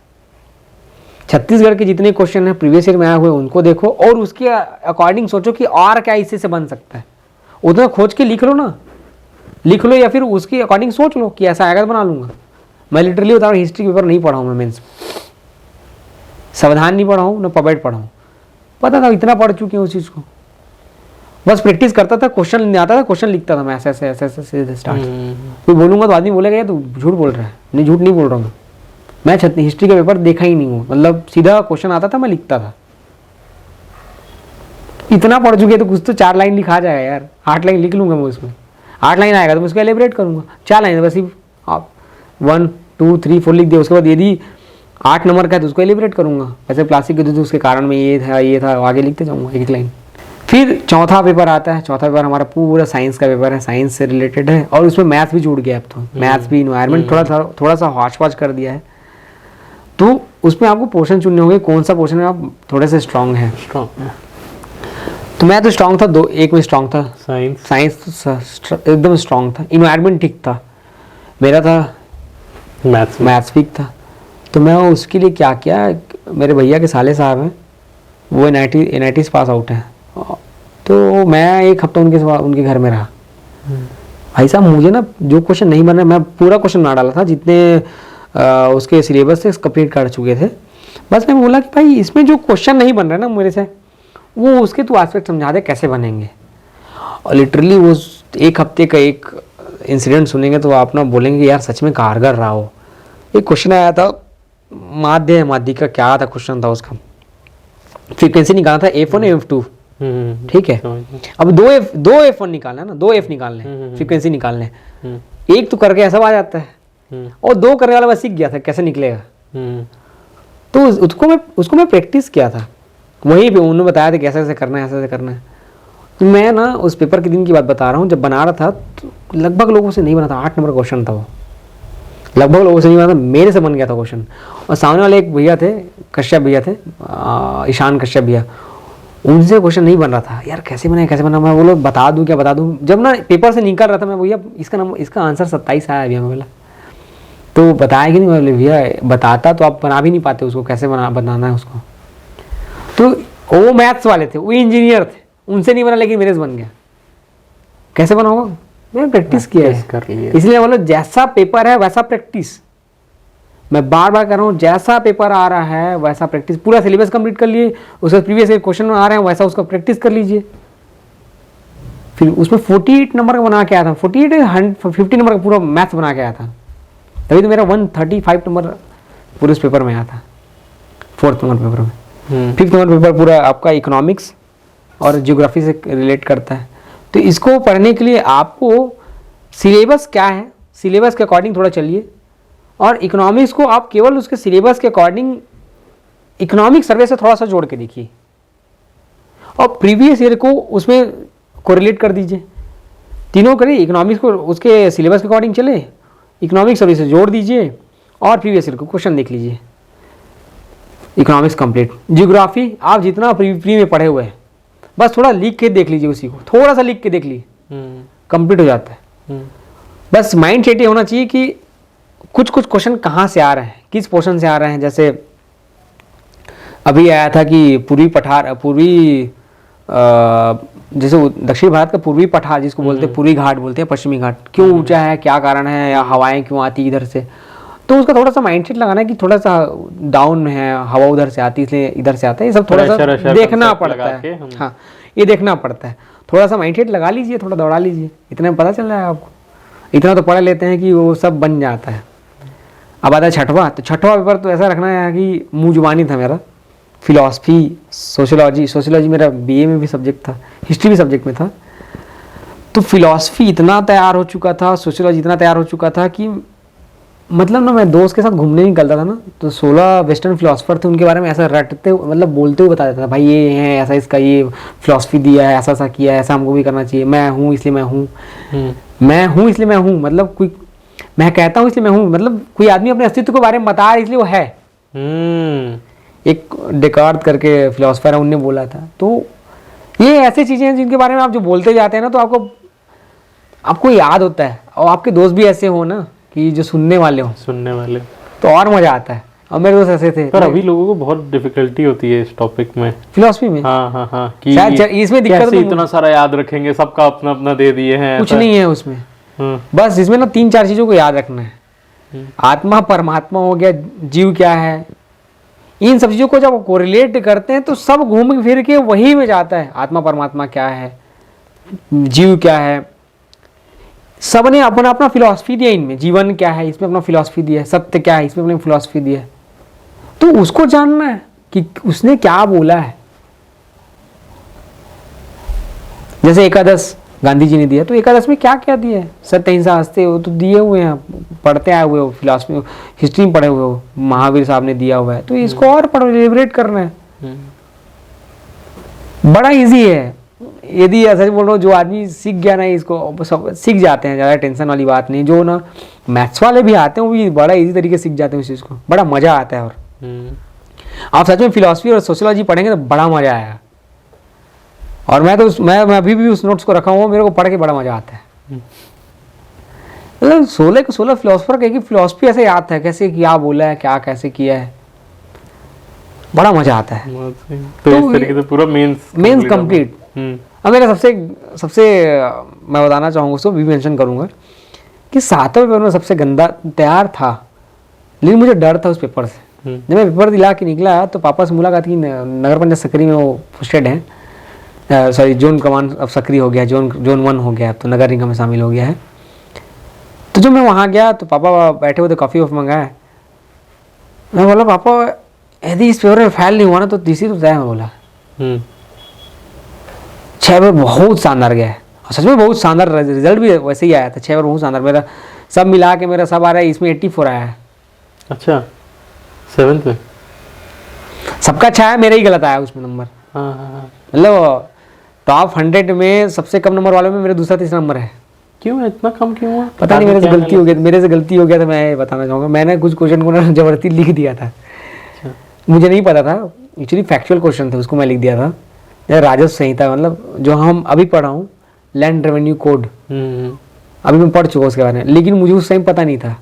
छत्तीसगढ़ के जितने क्वेश्चन हैं प्रीवियस ईयर में आए हुए उनको देखो, और उसके अकॉर्डिंग सोचो कि और क्या इससे से बन सकता है, उतना खोज के लिख लो ना, लिख लो, या फिर उसके अकॉर्डिंग सोच लो कि ऐसा आएगा तो बना लूंगा। मैं लिटरली बता रहा हूँ, हिस्ट्री पेपर नहीं पढ़ा हूँ मैं मेंस, संविधान नहीं पढ़ा हूँ ना पबेट पढ़ा हूँ, पता था इतना पढ़ चुके हैं उस चीज़ को, बस प्रैक्टिस करता था, क्वेश्चन नहीं आता था, क्वेश्चन लिखता था मैं ऐसे ऐसे ऐसे ऐसे स्टार्ट। कोई बोलूंगा तो आदमी बोलेगा तो झूठ बोल रहा है, नहीं झूठ नहीं बोल रहा हूँ मैं हिस्ट्री का पेपर देखा ही नहीं हूँ, मतलब सीधा क्वेश्चन आता था मैं लिखता था। इतना पढ़ चुके तो कुछ तो 4 लाइन लिखा जाएगा यार, 8 लाइन लिख लूंगा मैं उसमें, 8 लाइन आएगा तो मैं उसको एलिब्रेट करूंगा, 4 लाइन बस आप 1 2 3 4 लिख दिया, उसके बाद यदि 8 नंबर का है तो उसको एलिब्रेट करूंगा, ऐसे क्लासिक के तो उसके कारण में ये था आगे लिखते जाऊंगा एक लाइन। फिर चौथा पेपर आता है, चौथा पेपर हमारा पूरा साइंस का पेपर है, साइंस से रिलेटेड है, और उसमें मैथ्स भी जुड़ गया अब तो, मैथ्स भी, इन्वायरमेंट थोड़ा सा हॉच-पॉच कर दिया है, तो उसमें आपको पोर्शन चुनने होंगे कौन सा पोर्शन में आप थोड़े से स्ट्रांग है। तो मैं तो स्ट्रांग था, एक में स्ट्रांग था, साइंस एकदम स्ट्रांग था, इन्वायरमेंट ठीक था, मेरा था मैथ्स वीक था। तो मैं उसके लिए क्या किया, मेरे भैया के साले साहब हैं, वो NIT पास आउट है, तो मैं 1 हफ्ता उनके घर में रहा। भाई साहब मुझे ना जो क्वेश्चन नहीं बन रहा, मैं पूरा क्वेश्चन ना डाला था, जितने उसके सिलेबस से कंप्लीट कर चुके थे, बस मैं बोला कि भाई इसमें जो क्वेश्चन नहीं बन रहा ना मेरे से, वो उसके तू एस्पेक्ट समझा दे कैसे बनेंगे। और लिटरली वो 1 हफ्ते का एक इंसिडेंट सुनेंगे तो आप ना बोलेंगे यार सच में कारगर रहा हो। एक क्वेश्चन आया था माध्य का, क्या था क्वेश्चन था उसका, फ्रीक्वेंसी निकालना था F1 F2, ठीक है। अब 2 F1 निकालना है ना, 2 F निकालने, फ्रीक्वेंसी निकालने, एक तो करके ऐसा आ जाता है, और 2 करने वाला बस सीख गया था कैसे निकलेगा। तो उसको मैं प्रैक्टिस किया था, वहीं पे उन्होंने बताया था कैसे ऐसे करना है, ऐसे ऐसे करना है। तो मैं ना उस पेपर के दिन की बात बता रहा हूँ, जब बना रहा था तो लगभग लोगों से नहीं बना था, 8 नंबर क्वेश्चन था वो, लगभग लोगों से नहीं बना था, मेरे से बन गया था क्वेश्चन। और सामने वाले एक भैया थे, कश्यप भैया थे, ईशान कश्यप भैया, उनसे क्वेश्चन नहीं बन रहा था, यार कैसे बना, मैं बोलो बता दूँ क्या बता दूँ। जब ना पेपर से निकल रहा था मैं, भैया इसका आंसर 27 आया भैया, मैं बोला तो बताया कि नहीं, मैं बोले भैया बताता तो आप बना भी नहीं पाते उसको, कैसे बनाना है उसको। तो वो मैथ्स वाले थे, वो इंजीनियर थे, उनसे नहीं बना, लेकिन मेरे से बन गया। कैसे बना होगा, मैं प्रैक्टिस किया है, इसलिए बोलो जैसा पेपर है वैसा प्रैक्टिस। मैं बार बार कर रहा हूँ, जैसा पेपर आ रहा है वैसा प्रैक्टिस। पूरा सिलेबस कंप्लीट कर लिए, उसके प्रीवियस क्वेश्चन में आ रहे हैं वैसा उसका प्रैक्टिस कर लीजिए। फिर उसमें 48 नंबर का बना के आया था, 50 नंबर का पूरा मैथ्स बना के आया था, तभी तो मेरा 135 नंबर पूरे उस पेपर में आया था, 4th नंबर पेपर में। 5th नंबर पेपर पूरा आपका इकोनॉमिक्स और ज्योग्राफी से रिलेट करता है। तो इसको पढ़ने के लिए आपको सिलेबस क्या है, सिलेबस के अकॉर्डिंग थोड़ा चलिए, और इकोनॉमिक्स को आप केवल उसके सिलेबस के अकॉर्डिंग इकोनॉमिक सर्वे से थोड़ा सा जोड़ के देखिए, और प्रीवियस ईयर को उसमें कोरिलेट कर दीजिए। तीनों करिए, इकोनॉमिक्स को उसके सिलेबस के अकॉर्डिंग चले, इकोनॉमिक सर्वे से जोड़ दीजिए, और प्रीवियस ईयर को क्वेश्चन देख लीजिए। Economics complete. ज्योग्राफी आप जितना प्री में पढ़े हुए हैं बस थोड़ा लिख के देख लीजिए, उसी को थोड़ा सा लिख के देख लीजिए, कंप्लीट हो जाता है। बस माइंड सेट ये होना चाहिए कि कुछ क्वेश्चन कहाँ से आ रहे हैं, किस पोर्शन से आ रहे हैं। जैसे अभी आया था कि जैसे दक्षिण भारत का पूर्वी पठार जिसको बोलते हैं, पूर्वी घाट बोलते हैं, पश्चिमी घाट क्यों ऊंचा है, क्या कारण है, या हवाएं क्यों आती इधर से। तो उसका थोड़ा सा माइंडसेट लगाना है कि थोड़ा सा डाउन में है, हवा उधर से आती इसलिए इधर से आता है, ये सब थोड़ा सा देखना पड़ता है। हाँ, ये देखना पड़ता है, थोड़ा सा माइंडसेट लगा लीजिए, थोड़ा दौड़ा लीजिए, इतने में पता चल रहा है आपको। इतना तो पढ़ लेते हैं कि वो सब बन जाता है। अब आता है छठवां, तो छठवां पेपर तो ऐसा रखना है कि मुँह जुबानी था मेरा, फिलॉसफी, सोशियोलॉजी मेरा बीए में भी सब्जेक्ट था, हिस्ट्री भी सब्जेक्ट में था। तो फिलॉसफी इतना तैयार हो चुका था, सोशियोलॉजी इतना तैयार हो चुका था कि मतलब ना मैं दोस्त के साथ घूमने निकलता था ना, तो 16 वेस्टर्न फिलोसफर थे, उनके बारे में ऐसा रटते मतलब बोलते हुए बता देता था, भाई ये है ऐसा, इसका ये फिलॉसफी दिया है, ऐसा ऐसा किया है, ऐसा हमको भी करना चाहिए, मैं हूँ इसलिए मैं हूँ, मैं हूँ इसलिए मैं हूँ, मतलब कोई मैं कहता हूँ इसलिए मैं हूँ, मतलब कोई आदमी अपने अस्तित्व के बारे में बता रहा है इसलिए वो है। एक डेकार्ट करके फिलोसफर है, उनने बोला था। तो ये ऐसी चीज़ें हैं जिनके बारे में आप जो बोलते जाते हैं ना, तो आपको याद होता है, और आपके दोस्त भी ऐसे हो ना कि जो सुनने वाले तो और मजा आता है। और मेरे दोस्त ऐसे थे। पर अभी लोगों को बहुत डिफिकल्टी होती है इस टॉपिक में, फिलॉसफी में। हाँ कि इसमें दिक्कत कैसे इतना सारा याद रखेंगे, सबका अपना अपना दे दिए हैं, कुछ नहीं है उसमें। बस इसमें ना 3-4 चीजों को याद रखना है। आत्मा, परमात्मा हो गया, जीव क्या है, इन सब चीजों को जब कोरिलेट करते हैं तो सब घूम फिर के वही में जाता है। आत्मा परमात्मा क्या है, जीव क्या है, सब ने अपना अपना फिलॉसफी दिया। इनमें जीवन क्या है, इसमें अपना फिलॉसफी दिया है, सत्य क्या है, इसमें अपनी फिलॉसफी दिया है। तो उसको जानना है कि उसने क्या बोला है। जैसे एकादश गांधी जी ने दिया, तो एकादश में क्या क्या दिया है, सत्य हिंसा हंसते हो तो दिए हुए हैं, पढ़ते आए हुए हो, फिलॉसफी हिस्ट्री में पढ़े हुए हो, महावीर साहब ने दिया हुआ है। तो इसको और पढ़ो, लिबरेट करना है। बड़ा इजी है। यदि ऐसा बोल रहा हूँ, जो आदमी सीख गया ना इसको, सब सीख जाते हैं, ज़्यादा टेंशन वाली बात नहीं। जो ना मैथ्स वाले भी आते हैं वो भी बड़ा इजी तरीके से सीख जाते हैं उस चीज़ को, बड़ा मज़ा आता है। और आप सच में फिलॉसफी और सोशियोलॉजी पढ़ेंगे तो बड़ा मज़ा आएगा। और मैं अभी भी उस नोट्स को रखा हुआ, मेरे को पढ़ के बड़ा मज़ा आता है। मतलब 16 के 16 फिलोसफर कहेगी फिलॉसफी ऐसे याद है, कैसे क्या बोला है, क्या कैसे किया है, बड़ा मजा आता है। तो इस तरीके से पूरा मेंस कंप्लीट। अब मेरा सबसे मैं बताना चाहूँगा, उसको भी मेंशन करूँगा कि 7वें पेपर में सबसे गंदा तैयार था, लेकिन मुझे डर था उस पेपर से। जब मैं पेपर दिला के निकला तो पापा से मुलाकात की, नगर पंचायत सकरी में वो पोस्टेड हैं, सॉरी जोन कमान अब सक्रिय हो गया, जोन 1 हो गया, तो नगर निगम में शामिल हो गया है। तो जब मैं वहाँ गया तो पापा बैठे हुए थे, कॉफ़ी ऑफ मंगाया। मैं बोला पापा यदि इस पेपर में फेल नहीं हुआ ना तो तीसरी तो तय है। बोला 6 बार बहुत शानदार गया है, और सच में बहुत शानदार रिजल्ट भी वैसे ही आया था। 6 बार बहुत शानदार, मेरा सब मिला के मेरा सब आ रहा है, इसमें 84 आया है। अच्छा 7th में सबका अच्छा है, मेरा ही गलत आया उसमें नंबर। मतलब टॉप 100 में सबसे कम नंबर वालों में मेरा दूसरा तीसरा नंबर है। क्यों इतना कम क्यों हुआ? पता नहीं, मेरे से गलती हो गया था। मैं बताना चाहूँगा, मैंने कुछ क्वेश्चन को ना जबरदस्ती लिख दिया था। मुझे नहीं पता था, एक्चुअली फैक्चुअल क्वेश्चन थे, उसको मैं लिख दिया था। राजस्व संहिता, मतलब जो हम अभी पढ़ा हूँ, लैंड रेवेन्यू कोड, अभी मैं पढ़ चुका उसके बारे में, लेकिन मुझे उस टाइम पता नहीं था,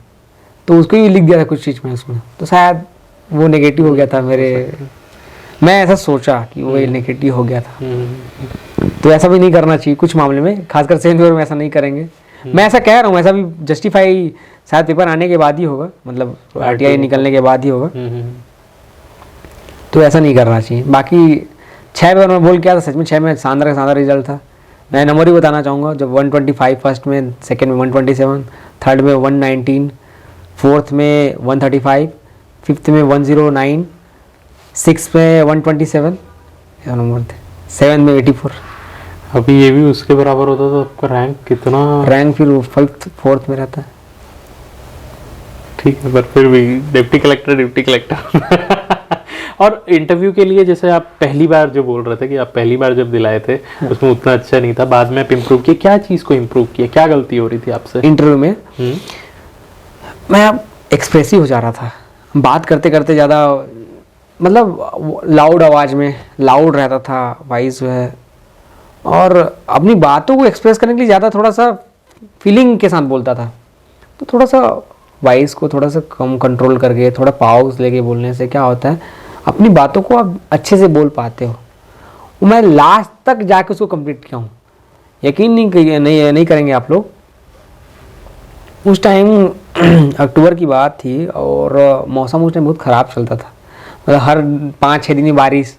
तो उसको ही लिख दिया था कुछ चीज़ में उसमें, तो शायद वो नेगेटिव हो गया था मेरे। मैं ऐसा सोचा कि वो नेगेटिव हो गया था। तो ऐसा भी नहीं करना चाहिए कुछ मामले में, खासकर 7th पेपर में ऐसा नहीं करेंगे। मैं ऐसा कह रहा हूँ, ऐसा भी जस्टिफाई शायद पेपर आने के बाद ही होगा, मतलब RTI निकलने के बाद ही होगा। तो ऐसा नहीं करना चाहिए। बाकी 6 पेपर में बोल क्या था, सच में 6 में शानदार रिजल्ट था। मैं नंबर ही बताना चाहूँगा, जब 125 फर्स्ट में, सेकेंड में 127, थर्ड में 119, फोर्थ में 135, फिफ्थ में 109, सिक्स में 127 नंबर थे, 7 में 84। अभी ये भी उसके बराबर होता तो आपका रैंक कितना? रैंक फिर 5th 4th में रहता है। ठीक है, पर फिर भी डिप्टी कलेक्टर और इंटरव्यू के लिए जैसे आप पहली बार जो बोल रहे थे कि आप पहली बार जब दिलाए थे उसमें उतना अच्छा नहीं था, बाद में आप इम्प्रूव किए, क्या चीज़ को इम्प्रूव किया, क्या गलती हो रही थी आपसे इंटरव्यू में? मैं एक्सप्रेसिव हो जा रहा था, बात करते करते ज़्यादा, मतलब लाउड आवाज़ में लाउड रहता था वॉइस जो है, और अपनी बातों को एक्सप्रेस करने के लिए ज़्यादा थोड़ा सा फीलिंग के साथ बोलता था। तो थोड़ा सा वॉइस को थोड़ा सा कम कंट्रोल करके, थोड़ा पाउज लेके बोलने से क्या होता है, अपनी बातों को आप अच्छे से बोल पाते हो। मैं लास्ट तक जाके उसको कंप्लीट किया हूँ, यकीन नहीं करेंगे आप लोग। उस टाइम अक्टूबर की बात थी और मौसम उस टाइम बहुत ख़राब चलता था, मतलब हर 5-6 दिन में बारिश,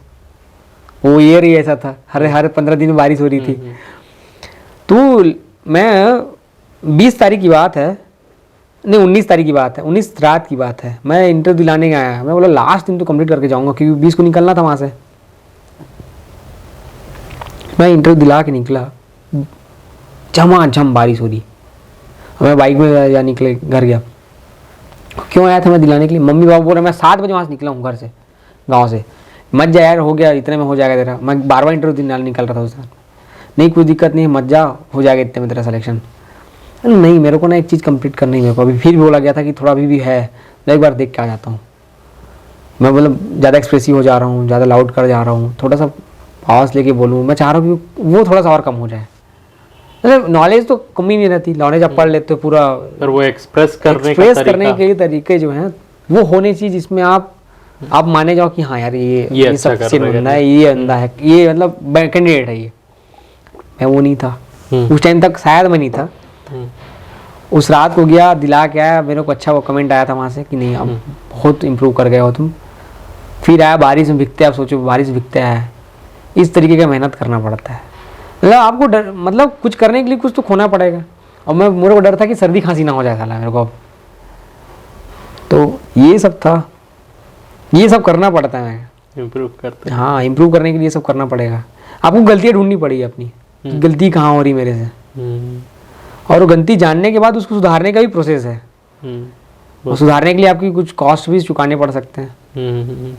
वो ईयर ही ऐसा था, हर 15 दिन में बारिश हो रही थी। तो मैं 20 तारीख की बात है, नहीं 19 तारीख की बात है, 19 रात की बात है। मैं इंटरव्यू दिलाने आया, मैं बोला लास्ट दिन तो कंप्लीट करके जाऊंगा क्योंकि 20 को निकलना था वहाँ से। मैं इंटरव्यू दिला के निकला, झमाझम बारिश हो रही। मैं बाइक में जा निकले घर गया। क्यों आया था मैं दिलाने के लिए? मम्मी पापा बोल रहे मैं 7 बजे वहाँ से निकला हूँ घर से, गाँव से। मत जा यार, हो गया इतने में हो जाएगा तेरा। मैं बार इंटरव्यू दिलाने निकल रहा था उस दिन। नहीं कोई दिक्कत नहीं, मत जा, हो जाएगा इतने में तेरा सिलेक्शन। नहीं मेरे को ना एक चीज़ कंप्लीट करनी है मेरे को अभी। फिर भी बोला गया था कि थोड़ा अभी भी है, मैं एक बार देख के आ जाता हूँ। मैं मतलब ज़्यादा एक्सप्रेसिव हो जा रहा हूँ, ज़्यादा लाउड कर जा रहा हूँ, थोड़ा सा पास लेके बोलूँ। मैं चाह रहा हूँ कि वो थोड़ा सा और कम हो जाए। मतलब नॉलेज तो कमी नहीं रहती, नॉलेज आप पढ़ लेते हो पूरा, पर वो एक्सप्रेस करने के तरीके जो हैं वो होने चाहिए जिसमें आप माने जाओ कि हाँ यार ये अच्छा सब बंदा है, ये अंदा है, ये मतलब कैंडिडेट है ये। मैं वो नहीं था उस टाइम तक, शायद मैं नहीं था। उस रात को गया, दिला के आया, मेरे को अच्छा वो कमेंट आया था वहाँ से कि नहीं अब बहुत इम्प्रूव कर गए हो तुम। फिर आया बारिश में भीगते, आप सोचो बारिश भीगते है, इस तरीके का मेहनत करना पड़ता है। मतलब आपको डर, मतलब कुछ करने के लिए कुछ तो खोना पड़ेगा। और मेरे को डर था कि सर्दी खांसी ना हो जाए साला मेरे को अब। तो ये सब था, ये सब करना पड़ता है इम्प्रूव करते। हाँ, इम्प्रूव करने के लिए सब करना पड़ेगा। आपको गलतियाँ ढूंढनी पड़ेगी अपनी, गलती कहाँ हो रही मेरे से, और वो गलती जानने के बाद उसको सुधारने का भी प्रोसेस है। वो सुधारने के लिए आपकी कुछ कॉस्ट भी चुकाने पड़ सकते हैं।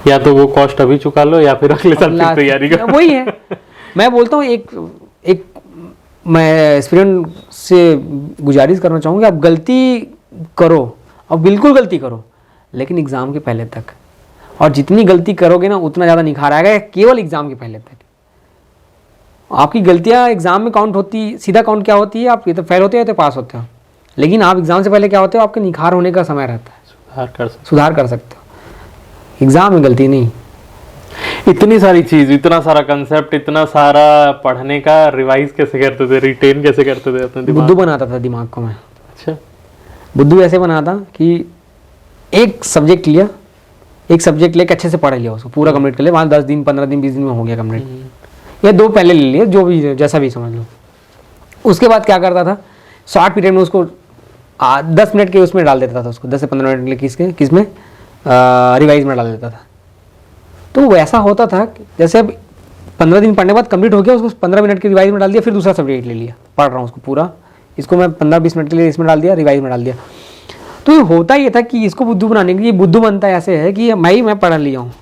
या तो वो कॉस्ट अभी चुका लो या फिर अगले साल की तैयारी करो। वही है, मैं बोलता हूँ एक मैं एस्पिरेंट से गुजारिश करना चाहूँगा, आप गलती करो और बिल्कुल गलती करो, लेकिन एग्ज़ाम के पहले तक। और जितनी गलती करोगे ना उतना ज़्यादा निखार आएगा, केवल एग्ज़ाम के पहले तक। आपकी गलतियाँ एग्ज़ाम में काउंट होती, सीधा काउंट क्या होती है, आप ये तो फेल होते हो या तो पास होते हो। लेकिन आप एग्ज़ाम से पहले क्या होते हो, आपके निखार होने का समय रहता है, सुधार कर सकते हो। एग्ज़ाम में गलती नहीं। इतनी सारी चीज, इतना सारा कंसेप्ट, इतना सारा पढ़ने का, रिवाइज कैसे करते थे, रिटेन कैसे करते थे अपने दिमाग? बुद्धू बनाता था दिमाग को मैं। अच्छा, बुद्धू ऐसे बनाता कि एक सब्जेक्ट लिया, लेके अच्छे से पढ़ लिया, उसको पूरा कंप्लीट कर लिया। वहाँ 10 दिन 15 दिन 20 दिन में हो गया कंप्लीट, या 2 पहले ले लिए, जो भी जैसा भी समझ लो। उसके बाद क्या करता था, शॉर्ट पीरियड में उसको 10 मिनट के उसमें डाल देता था, उसको 10 से 15 मिनट के लिए किस में रिवाइज में डाल देता था। तो वैसा होता था जैसे अब 15 दिन पढ़ने के बाद कंप्लीट हो गया, उसको 15 मिनट के रिवाइज में डाल दिया, फिर दूसरा सब्जेक्ट ले लिया, पढ़ रहा हूँ उसको पूरा, इसको मैं 15-20 मिनट के लिए इसमें डाल दिया, रिवाइज में डाल दिया। तो ये होता ये था कि इसको बुद्धू बनाने के लिए, बुद्धू बनता है ऐसे है कि भाई मैं पढ़ लिया हूँ,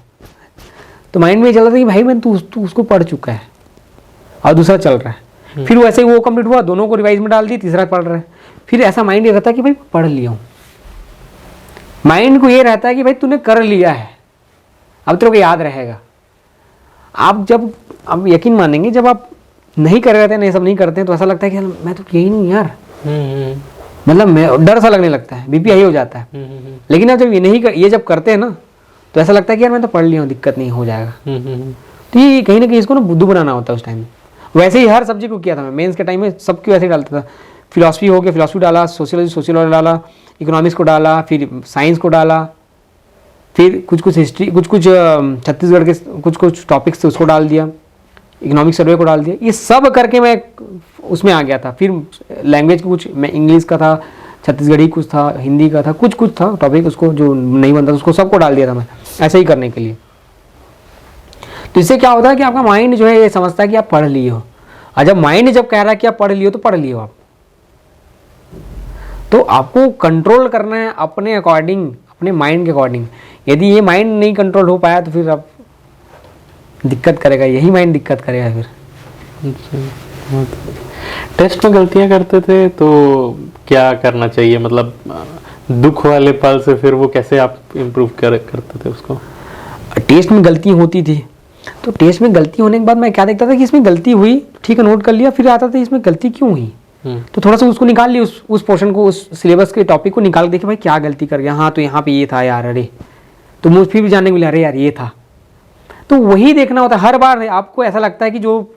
तो माइंड में ये चल रहा था कि भाई मैं तू उसको पढ़ चुका है और दूसरा चल रहा है। फिर वैसे ही वो कंप्लीट हुआ, दोनों को रिवाइज में डाल दिया, तीसरा पढ़ रहा है। फिर ऐसा माइंड ये रहता है कि भाई पढ़ लिया हूँ। माइंड को ये रहता है कि भाई तूने कर लिया है, अब तेरे को याद रहेगा। आप यकीन मानेंगे, जब आप नहीं कर रहे थे ना, ये सब नहीं करते हैं, तो ऐसा लगता है कि मैं तो यही नहीं यार, मतलब मैं डर सा लगने लगता है, बीपी हाई हो जाता है। लेकिन अब जब ये जब करते हैं ना, तो ऐसा लगता है कि यार मैं तो पढ़ लिया हूँ, दिक्कत नहीं, हो जाएगा। तो ये कहीं ना कहीं इसको ना बुद्धू बनाना होता है उस टाइम। वैसे ही हर सब्जेक्ट को किया था मैं, मेंस के टाइम में सबको वैसे ही डालता था। फिलॉसफी हो गया, फिलॉसफी डाला, सोशियोलॉजी डाला, इकोनॉमिक्स को डाला, फिर साइंस को डाला, फिर कुछ हिस्ट्री, कुछ छत्तीसगढ़ के कुछ टॉपिक्स थे उसको डाल दिया, इकोनॉमिक सर्वे को डाल दिया। ये सब करके मैं उसमें आ गया था। फिर लैंग्वेज कुछ मैं इंग्लिश का था, छत्तीसगढ़ी कुछ था, हिंदी का था, कुछ था टॉपिक, उसको जो नहीं बनता उसको सबको डाल दिया था मैं, ऐसे ही करने के लिए। तो इससे क्या होता है कि आपका माइंड जो है ये समझता है कि आप पढ़ लिए हो, और जब माइंड जब कह रहा है कि आप पढ़ लिए हो, तो पढ़ लिए हो आप। तो आपको कंट्रोल करना है अपने अकॉर्डिंग, अपने माइंड के अकॉर्डिंग। यदि ये माइंड नहीं कंट्रोल हो पाया तो फिर आप दिक्कत करेगा, यही माइंड दिक्कत करेगा फिर। टेस्ट में गलतियां करते थे तो क्या करना चाहिए, मतलब दुख वाले पल से फिर वो कैसे आप इम्प्रूव करते थे उसको? टेस्ट में गलती होती थी, तो टेस्ट में गलती होने के बाद मैं क्या देखता था कि इसमें गलती हुई, ठीक है, नोट कर लिया, फिर आता था इसमें गलती क्यों हुई, तो थोड़ा सा उसको निकाल लिया, उस पोर्शन को, उस सिलेबस के टॉपिक को निकाल के देखे भाई क्या गलती कर गया, हाँ तो यहाँ पे ये था यार, अरे, तो मुझे फिर भी जानने को मिला, अरे यार ये था। तो वही देखना होता है हर बार। आपको ऐसा लगता है कि जो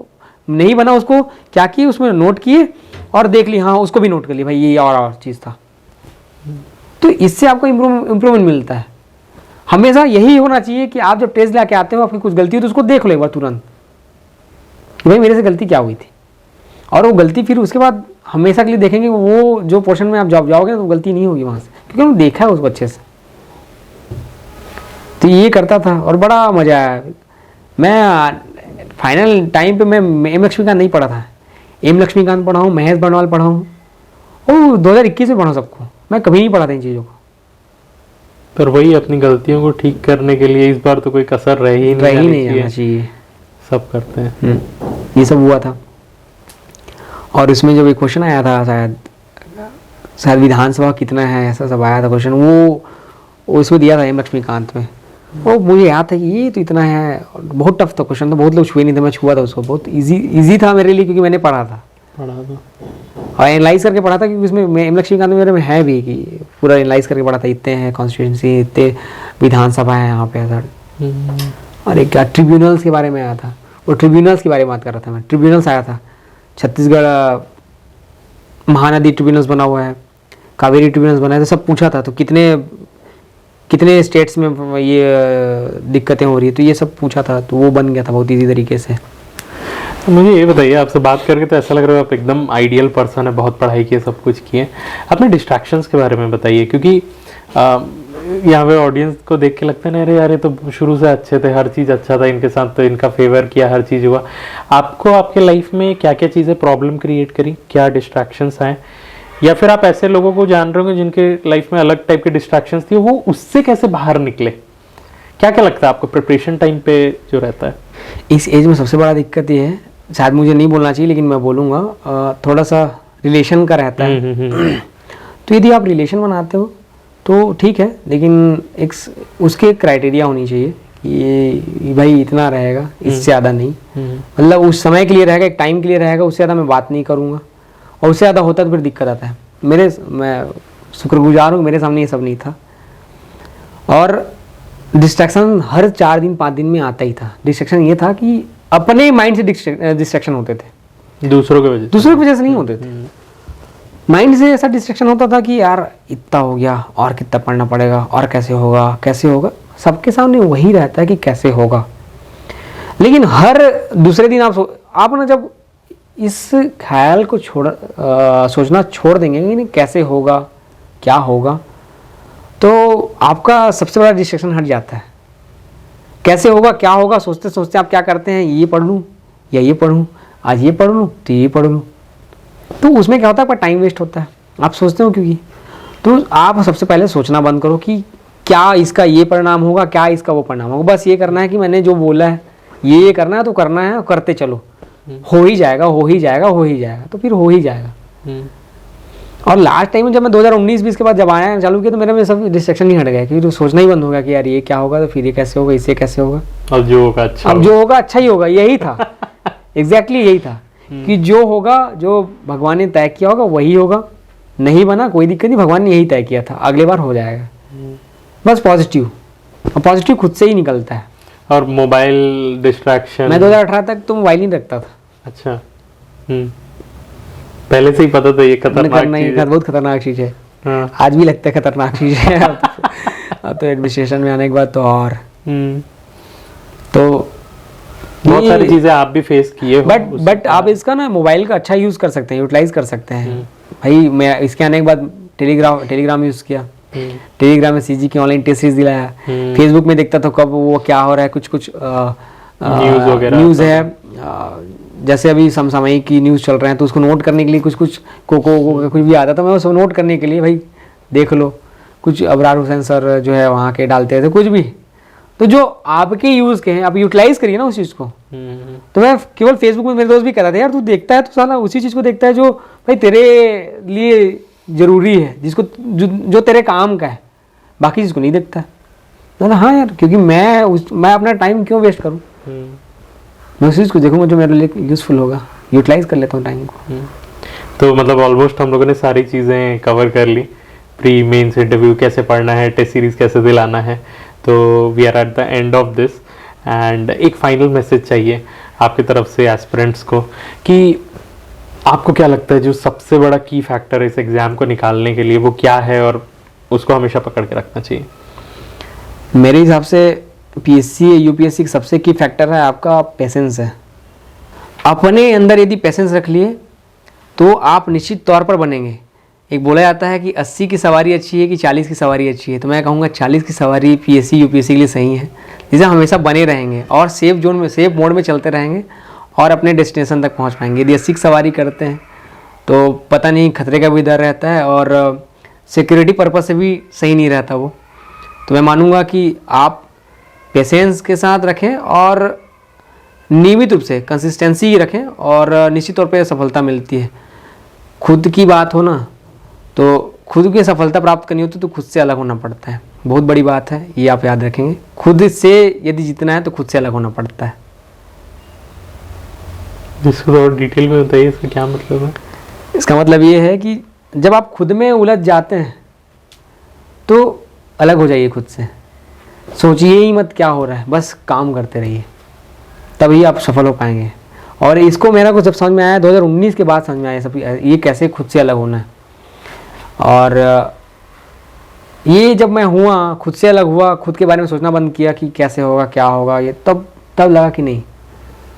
नहीं बना उसको क्या किए, उसमें नोट किए और देख ली, हाँ उसको भी नोट कर लिया, भाई ये और चीज़ था। तो इससे आपको इम्प्रूवमेंट मिलता है। हमेशा यही होना चाहिए कि आप जब टेस्ट लेके आते हो, आपकी कुछ गलती हो तो उसको देख लो एक बार तुरंत कि भाई मेरे से गलती क्या हुई थी। और वो गलती फिर उसके बाद हमेशा के लिए देखेंगे, वो जो पोर्शन में आप जाओगे ना तो गलती नहीं होगी वहाँ से, क्योंकि हमने देखा है उसको अच्छे से। तो ये करता था और बड़ा मज़ा आया। मैं फाइनल टाइम पे मैं एम लक्ष्मीकांत नहीं पढ़ा था, एम लक्ष्मीकांत पढ़ा हूँ, महेश बर्णवाल पढ़ा हूँ, और 2021 में पढ़ा सबको, मैं कभी नहीं पढ़ा था इन चीज़ों को। पर वही अपनी गलतियों को ठीक करने के लिए इस बार तो कोई कसर रह ही नहीं जाना चाहिए, सब करते हैं। ये सब हुआ था। और इसमें जब एक क्वेश्चन आया था, शायद विधानसभा कितना है, ऐसा सब आया था क्वेश्चन, वो इसमें दिया था एम लक्ष्मीकांत में। वो मुझे याद था कि ये तो इतना है, बहुत टफ था क्वेश्चन, तो बहुत लोग छुए नहीं थे, मैं छुआ था उसको। बहुत इजी था मेरे लिए, क्योंकि मैंने पढ़ा था और एनालाइज करके पढ़ा था, क्योंकि उसमें एम लक्ष्मीकांत मेरे में है भी कि पूरा एनालाइज करके पढ़ा था, इतने हैं कॉन्स्टिट्यूंसी, इतने विधानसभा है यहाँ पे ऐसा। और एक ट्रिब्यूनल्स के बारे में आया था, वो ट्रिब्यूनल्स के बारे में बात कर रहा था मैं। ट्रिब्यूनल्स आया था, छत्तीसगढ़ महानदी ट्रिब्यूनल्स बना हुआ है, कावेरी ट्रिब्यूनल्स बना है, तो सब पूछा था। तो कितने स्टेट्स में ये दिक्कतें हो रही है, तो ये सब पूछा था, तो वो बन गया था बहुत ईजी तरीके से। तो मुझे ये बताइए, आपसे बात करके तो ऐसा लग रहा है आप एकदम आइडियल पर्सन है, बहुत पढ़ाई की है, सब कुछ किए। अपने डिस्ट्रैक्शंस के बारे में बताइए, क्योंकि यहाँ पे ऑडियंस को देख के लगता है ना, अरे यार ये तो शुरू से अच्छे थे, हर चीज़ अच्छा था इनके साथ, तो इनका फेवर किया, हर चीज़ हुआ। आपको आपके लाइफ में क्या क्या चीज़ें प्रॉब्लम क्रिएट करी, क्या डिस्ट्रैक्शंस आए, या फिर आप ऐसे लोगों को जान रहे होंगे जिनके लाइफ में अलग टाइप के डिस्ट्रैक्शंस थी, वो उससे कैसे बाहर निकले? क्या क्या लगता है आपको प्रिपरेशन टाइम पे जो रहता है? इस एज में सबसे बड़ा दिक्कत ये है, शायद मुझे नहीं बोलना चाहिए लेकिन मैं बोलूँगा, थोड़ा सा रिलेशन का रहता है। तो यदि आप रिलेशन बनाते हो तो ठीक है, लेकिन एक उसके क्राइटेरिया होनी चाहिए कि भाई इतना रहेगा, इससे ज़्यादा नहीं। मतलब उस समय के लिए रहेगा, एक टाइम के लिए रहेगा, उससे ज़्यादा मैं बात नहीं करूँगा, और उससे ज़्यादा होता तो फिर दिक्कत आता है। मैं शुक्रगुजार हूँ, मेरे सामने ये सब नहीं था। और डिस्ट्रैक्शन हर 4 दिन 5 दिन में आता ही था। डिस्ट्रैक्शन ये था कि अपने माइंड से डिस्ट्रैक्शन होते थे, दूसरों की वजह से नहीं होते थे। माइंड से ऐसा डिस्ट्रैक्शन होता था कि यार इतना हो गया, और कितना पढ़ना पड़ेगा, और कैसे होगा। सबके सामने वही रहता है कि कैसे होगा, लेकिन हर दूसरे दिन आप ना जब इस ख्याल को सोचना छोड़ देंगे कि नहीं कैसे होगा, क्या होगा, तो आपका सबसे बड़ा डिस्ट्रैक्शन हट जाता है। कैसे होगा, क्या होगा सोचते सोचते आप क्या करते हैं, ये पढ़ लूँ या ये पढ़ूँ, आज ये पढ़ लूँ तो ये पढ़ लूँ, तो उसमें क्या होता है, आपका टाइम वेस्ट होता है। आप सोचते हो क्योंकि, तो आप सबसे पहले सोचना बंद करो कि क्या इसका ये परिणाम होगा, क्या इसका वो परिणाम होगा। बस ये करना है कि मैंने जो बोला है ये करना है तो करना है, करते चलो, हो ही जाएगा, तो फिर हो ही जाएगा। और लास्ट टाइम में जब मैं 2019-20 के बाद जब आया चालू किया, तो मेरे में सब डिस्ट्रैक्शन नहीं हट गया, क्योंकि तो सोचना ही बंद हो गया कि यार ये क्या होगा, तो फिर ये कैसे होगा, इससे कैसे होगा, अब जो होगा अच्छा ही होगा। यही था एग्जैक्टली यही था कि जो होगा, जो भगवान ने तय किया होगा वही होगा, नहीं बना कोई दिक्कत नहीं, भगवान ने यही तय किया था, अगले बार हो जाएगा। बस पॉजिटिव, और पॉजिटिव खुद से ही निकलता है। और मोबाइल डिस्ट्रैक्शन, मैं 2018 तक तो मोबाइल नहीं रखता था। अच्छा, पहले से ही पता था ये खतरनाक चीज है, बहुत खतरनाक चीज है। हाँ। आज भी लगता है खतरनाक चीज है। अब तो एडमिनिस्ट्रेशन में आने के बाद तो और तो बहुत सारी चीजें आप भी फेस किए हो। बट आप इसका ना मोबाइल का अच्छा यूज कर सकते हैं, यूटिलाइज कर सकते हैं। भाई मैं इसके आने के बाद टेलीग्राम यूज किया, टेलीग्राम में सीजी की ऑनलाइन टेस्ट सीरीज दिलाया। फेसबुक में देखता था कब वो क्या हो रहा है, कुछ न्यूज़ है, जैसे अभी समसामयिक की न्यूज़ चल रहे हैं, तो उसको नोट करने के लिए कुछ कुछ भी आता था, मैं उसको नोट करने के लिए भाई देख लो, कुछ अबरार हुसैन सर जो है वहाँ के डालते थे कुछ भी, तो जो आपके यूज़ के हैं आप यूटिलाइज करिए ना उस चीज़ को। तो मैं केवल फेसबुक में मेरे दोस्त भी कहता था यार तू देखता है तो साला उसी चीज़ को देखता है जो भाई तेरे लिए ज़रूरी है, जिसको जो तेरे काम का है, बाकी चीज़ को नहीं देखता है। हाँ यार, क्योंकि मैं अपना टाइम क्यों वेस्ट करूँ, मैं उस चीज़ को देखूंगा जो मेरे लिए यूज़फुल होगा, यूटिलाइज कर लेता हूँ टाइम को। तो मतलब ऑलमोस्ट हम लोगों ने सारी चीज़ें कवर कर ली, प्री मेंस इंटरव्यू कैसे पढ़ना है, टेस्ट सीरीज़ कैसे दिलाना है, तो we are at the end of this. And एक फाइनल मैसेज चाहिए आपकी तरफ से एस्पिरेंट्स को कि आपको क्या लगता है जो सबसे बड़ा की फैक्टर है इस एग्ज़ाम को निकालने के लिए, वो क्या है और उसको हमेशा पकड़ के रखना चाहिए? मेरे हिसाब से पीएससी या यूपीएससी का सबसे की फैक्टर है आपका पेशेंस है। अपने अंदर यदि पेशेंस रख लिए तो आप निश्चित तौर पर बनेंगे। एक बोला जाता है कि 80 की सवारी अच्छी है कि 40 की सवारी अच्छी है, तो मैं कहूँगा 40 की सवारी पीएससी यूपीएससी के लिए सही है, जिसे हमेशा बने रहेंगे और सेफ जोन में, सेफ मोड में चलते रहेंगे और अपने डेस्टिनेशन तक पहुँच पाएंगे। यदि 80 की सवारी करते हैं तो पता नहीं खतरे का भी डर रहता है और सिक्योरिटी पर्पज़ से भी सही नहीं रहता वो। तो मैं मानूंगा कि आप पेशेंस के साथ रखें और नियमित रूप से कंसिस्टेंसी रखें और निश्चित तौर पे सफलता मिलती है। खुद की बात हो ना, तो खुद की सफलता प्राप्त करनी होती तो खुद से अलग होना पड़ता है। बहुत बड़ी बात है, ये आप याद रखेंगे। खुद से यदि जीतना है तो खुद से अलग होना पड़ता है। जिसको और डिटेल में बताइए, इसका क्या मतलब है? इसका मतलब ये है कि जब आप खुद में उलझ जाते हैं तो अलग हो जाइए खुद से, सोचिए ही मत क्या हो रहा है, बस काम करते रहिए, तभी आप सफल हो पाएंगे। और इसको मेरा कुछ जब समझ में आया 2019 के बाद समझ में आया सब, ये कैसे खुद से अलग होना है। और ये जब मैं हुआ, खुद से अलग हुआ, खुद के बारे में सोचना बंद किया कि कैसे होगा क्या होगा ये, तब लगा कि नहीं,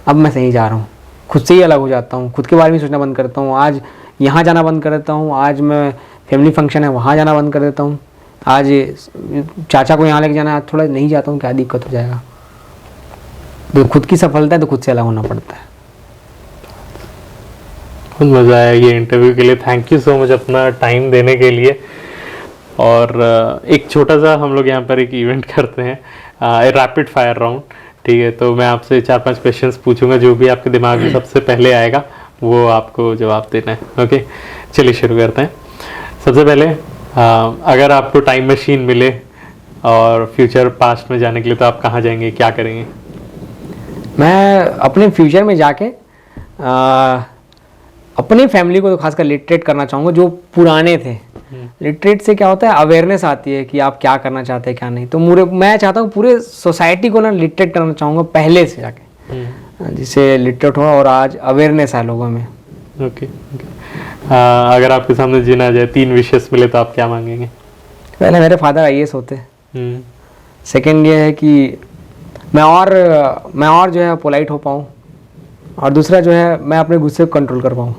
अब मैं सही जा रहा हूँ। खुद से ही अलग हो जाता हूँ, खुद के बारे में सोचना बंद करता हूँ। आज यहाँ जाना बंद कर देता हूँ, आज मैं फैमिली फंक्शन है वहाँ जाना बंद कर देता हूँ, आज चाचा को यहाँ लेके जाना है, आज थोड़ा नहीं जाता हूँ, क्या दिक्कत हो जाएगा। तो खुद की सफलता है तो खुद से अलग होना पड़ता है। बहुत मज़ा आया ये इंटरव्यू के लिए। थैंक यू सो मच अपना टाइम देने के लिए। और एक छोटा सा हम लोग यहाँ पर एक इवेंट करते हैं, रैपिड फायर राउंड। ठीक है, तो मैं आपसे 4-5 क्वेश्चंस पूछूंगा, जो भी आपके दिमाग में सबसे पहले आएगा वो आपको जवाब देना है। ओके, चलिए शुरू करते हैं। सबसे पहले अगर आपको टाइम मशीन मिले और फ्यूचर पास्ट में जाने के लिए, तो आप कहाँ जाएंगे, क्या करेंगे? मैं अपने फ्यूचर में जाके अपनी फैमिली को तो खासकर लिटरेट करना चाहूँगा, जो पुराने थे। लिटरेट से क्या होता है, अवेयरनेस आती है कि आप क्या करना चाहते हैं क्या नहीं। तो मैं चाहता हूँ पूरे सोसाइटी को ना लिटरेट करना चाहूँगा पहले से जाके, जिससे लिटरेट हो और आज अवेयरनेस है लोगों में। ओके। अगर आपके सामने जीना आ जाए, 3 विशेष मिले, तो आप क्या मांगेंगे? पहले मेरे फादर आईएएस होते। सेकंड ये है कि मैं और जो है पोलाइट हो पाऊँ, और दूसरा जो है मैं अपने गुस्से को कंट्रोल कर पाऊँ।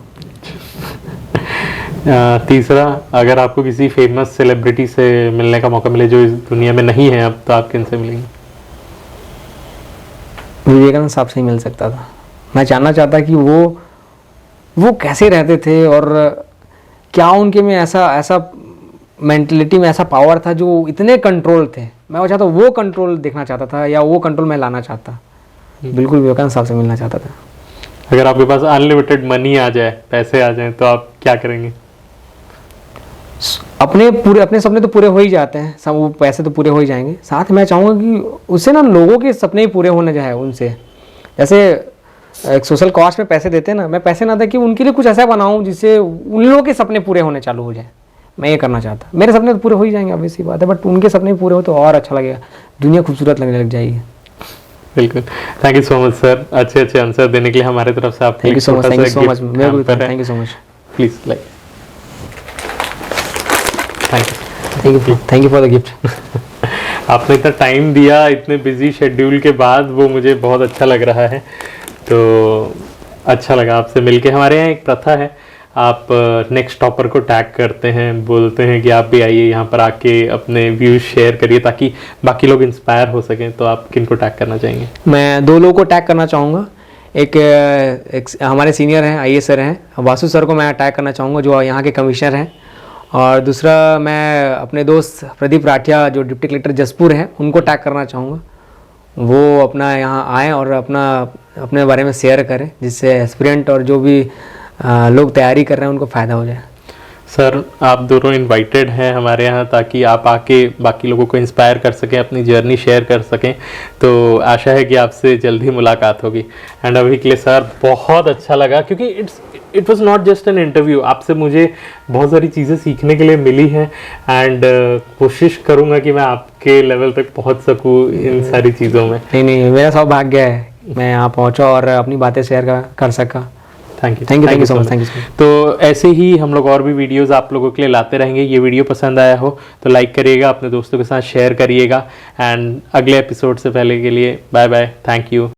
तीसरा, अगर आपको किसी फेमस सेलिब्रिटी से मिलने का मौका मिले जो इस दुनिया में नहीं है अब, तो आप किन से मिलेंगे? विवेकानंद साहब से ही मिल सकता था। मैं जानना चाहता कि वो कैसे रहते थे और क्या उनके में ऐसा मेंटलिटी में ऐसा पावर था जो इतने कंट्रोल थे। मैं वो चाहता, वो कंट्रोल देखना चाहता था, या वो कंट्रोल मैं लाना चाहता। बिल्कुल विवेकानंद साहब से मिलना चाहता था। अगर आपके पास अनलिमिटेड मनी आ जाए, पैसे आ जाएं, तो आप क्या करेंगे? अपने सपने तो पूरे हो ही जाते हैं, सब वो पैसे तो पूरे हो ही जाएंगे। साथ मैं चाहूँगा कि उससे ना लोगों के सपने ही पूरे होने जो है उनसे, जैसे एक सोशल कॉस्ट में पैसे देते हैं ना, मैं पैसे ना दे कि उनके लिए कुछ ऐसा बनाऊँ जिससे उन लोगों के सपने पूरे होने चालू हो जाए। मैं ये करना चाहता। मेरे सपने तो पूरे हो ही जाएंगे, obvious सी बात है, बट उनके सपने पूरे हो तो और अच्छा लगेगा, दुनिया खूबसूरत लगने लग जाएगी। बिल्कुल। Thank you so much sir, अच्छे आंसर देने के लिए हमारे तरफ से आपको thank you so much. Thank you so much. Thank you so much. Please like, thank you for the gift. आपने इतना टाइम दिया, इतने बिजी शेड्यूल के बाद, वो मुझे बहुत अच्छा लग रहा है। तो अच्छा लगा आपसे मिलके। हमारे यहाँ एक प्रथा है, आप नेक्स्ट टॉपर को टैग करते हैं, बोलते हैं कि आप भी आइए यहाँ पर आके अपने व्यूज शेयर करिए ताकि बाकी लोग इंस्पायर हो सकें। तो आप किन को टैग करना चाहेंगे? मैं 2 लोगों को टैग करना चाहूँगा। एक हमारे सीनियर हैं, आईएएस सर हैं, वासु सर को मैं टैग करना चाहूँगा, जो यहाँ के कमिश्नर हैं। और दूसरा मैं अपने दोस्त प्रदीप राठिया, जो डिप्टी कलेक्टर जसपुर हैं, उनको टैग करना चाहूँगा। वो अपना यहाँ आएँ और अपने बारे में शेयर करें, जिससे एस्पिरेंट और जो भी लोग तैयारी कर रहे हैं उनको फ़ायदा हो जाए। सर, आप दोनों इनवाइटेड हैं हमारे यहाँ, ताकि आप आके बाकी लोगों को इंस्पायर कर सकें, अपनी जर्नी शेयर कर सकें। तो आशा है कि आपसे जल्द ही मुलाकात होगी। एंड अभी के लिए सर बहुत अच्छा लगा, क्योंकि it was not just an interview. आपसे मुझे बहुत सारी चीज़ें सीखने के लिए मिली हैं। एंड कोशिश करूँगा कि मैं आपके लेवल तक पहुँच सकूँ इन सारी चीज़ों में। नहीं, मेरा सौभाग्य है मैं यहाँ पहुँचा और अपनी बातें शेयर कर सका। Thank you so much. तो ऐसे ही हम लोग और भी वीडियोस आप लोगों के लिए लाते रहेंगे। ये वीडियो पसंद आया हो तो लाइक करिएगा, अपने दोस्तों के साथ शेयर करिएगा। एंड अगले एपिसोड से पहले के लिए बाय बाय, थैंक यू।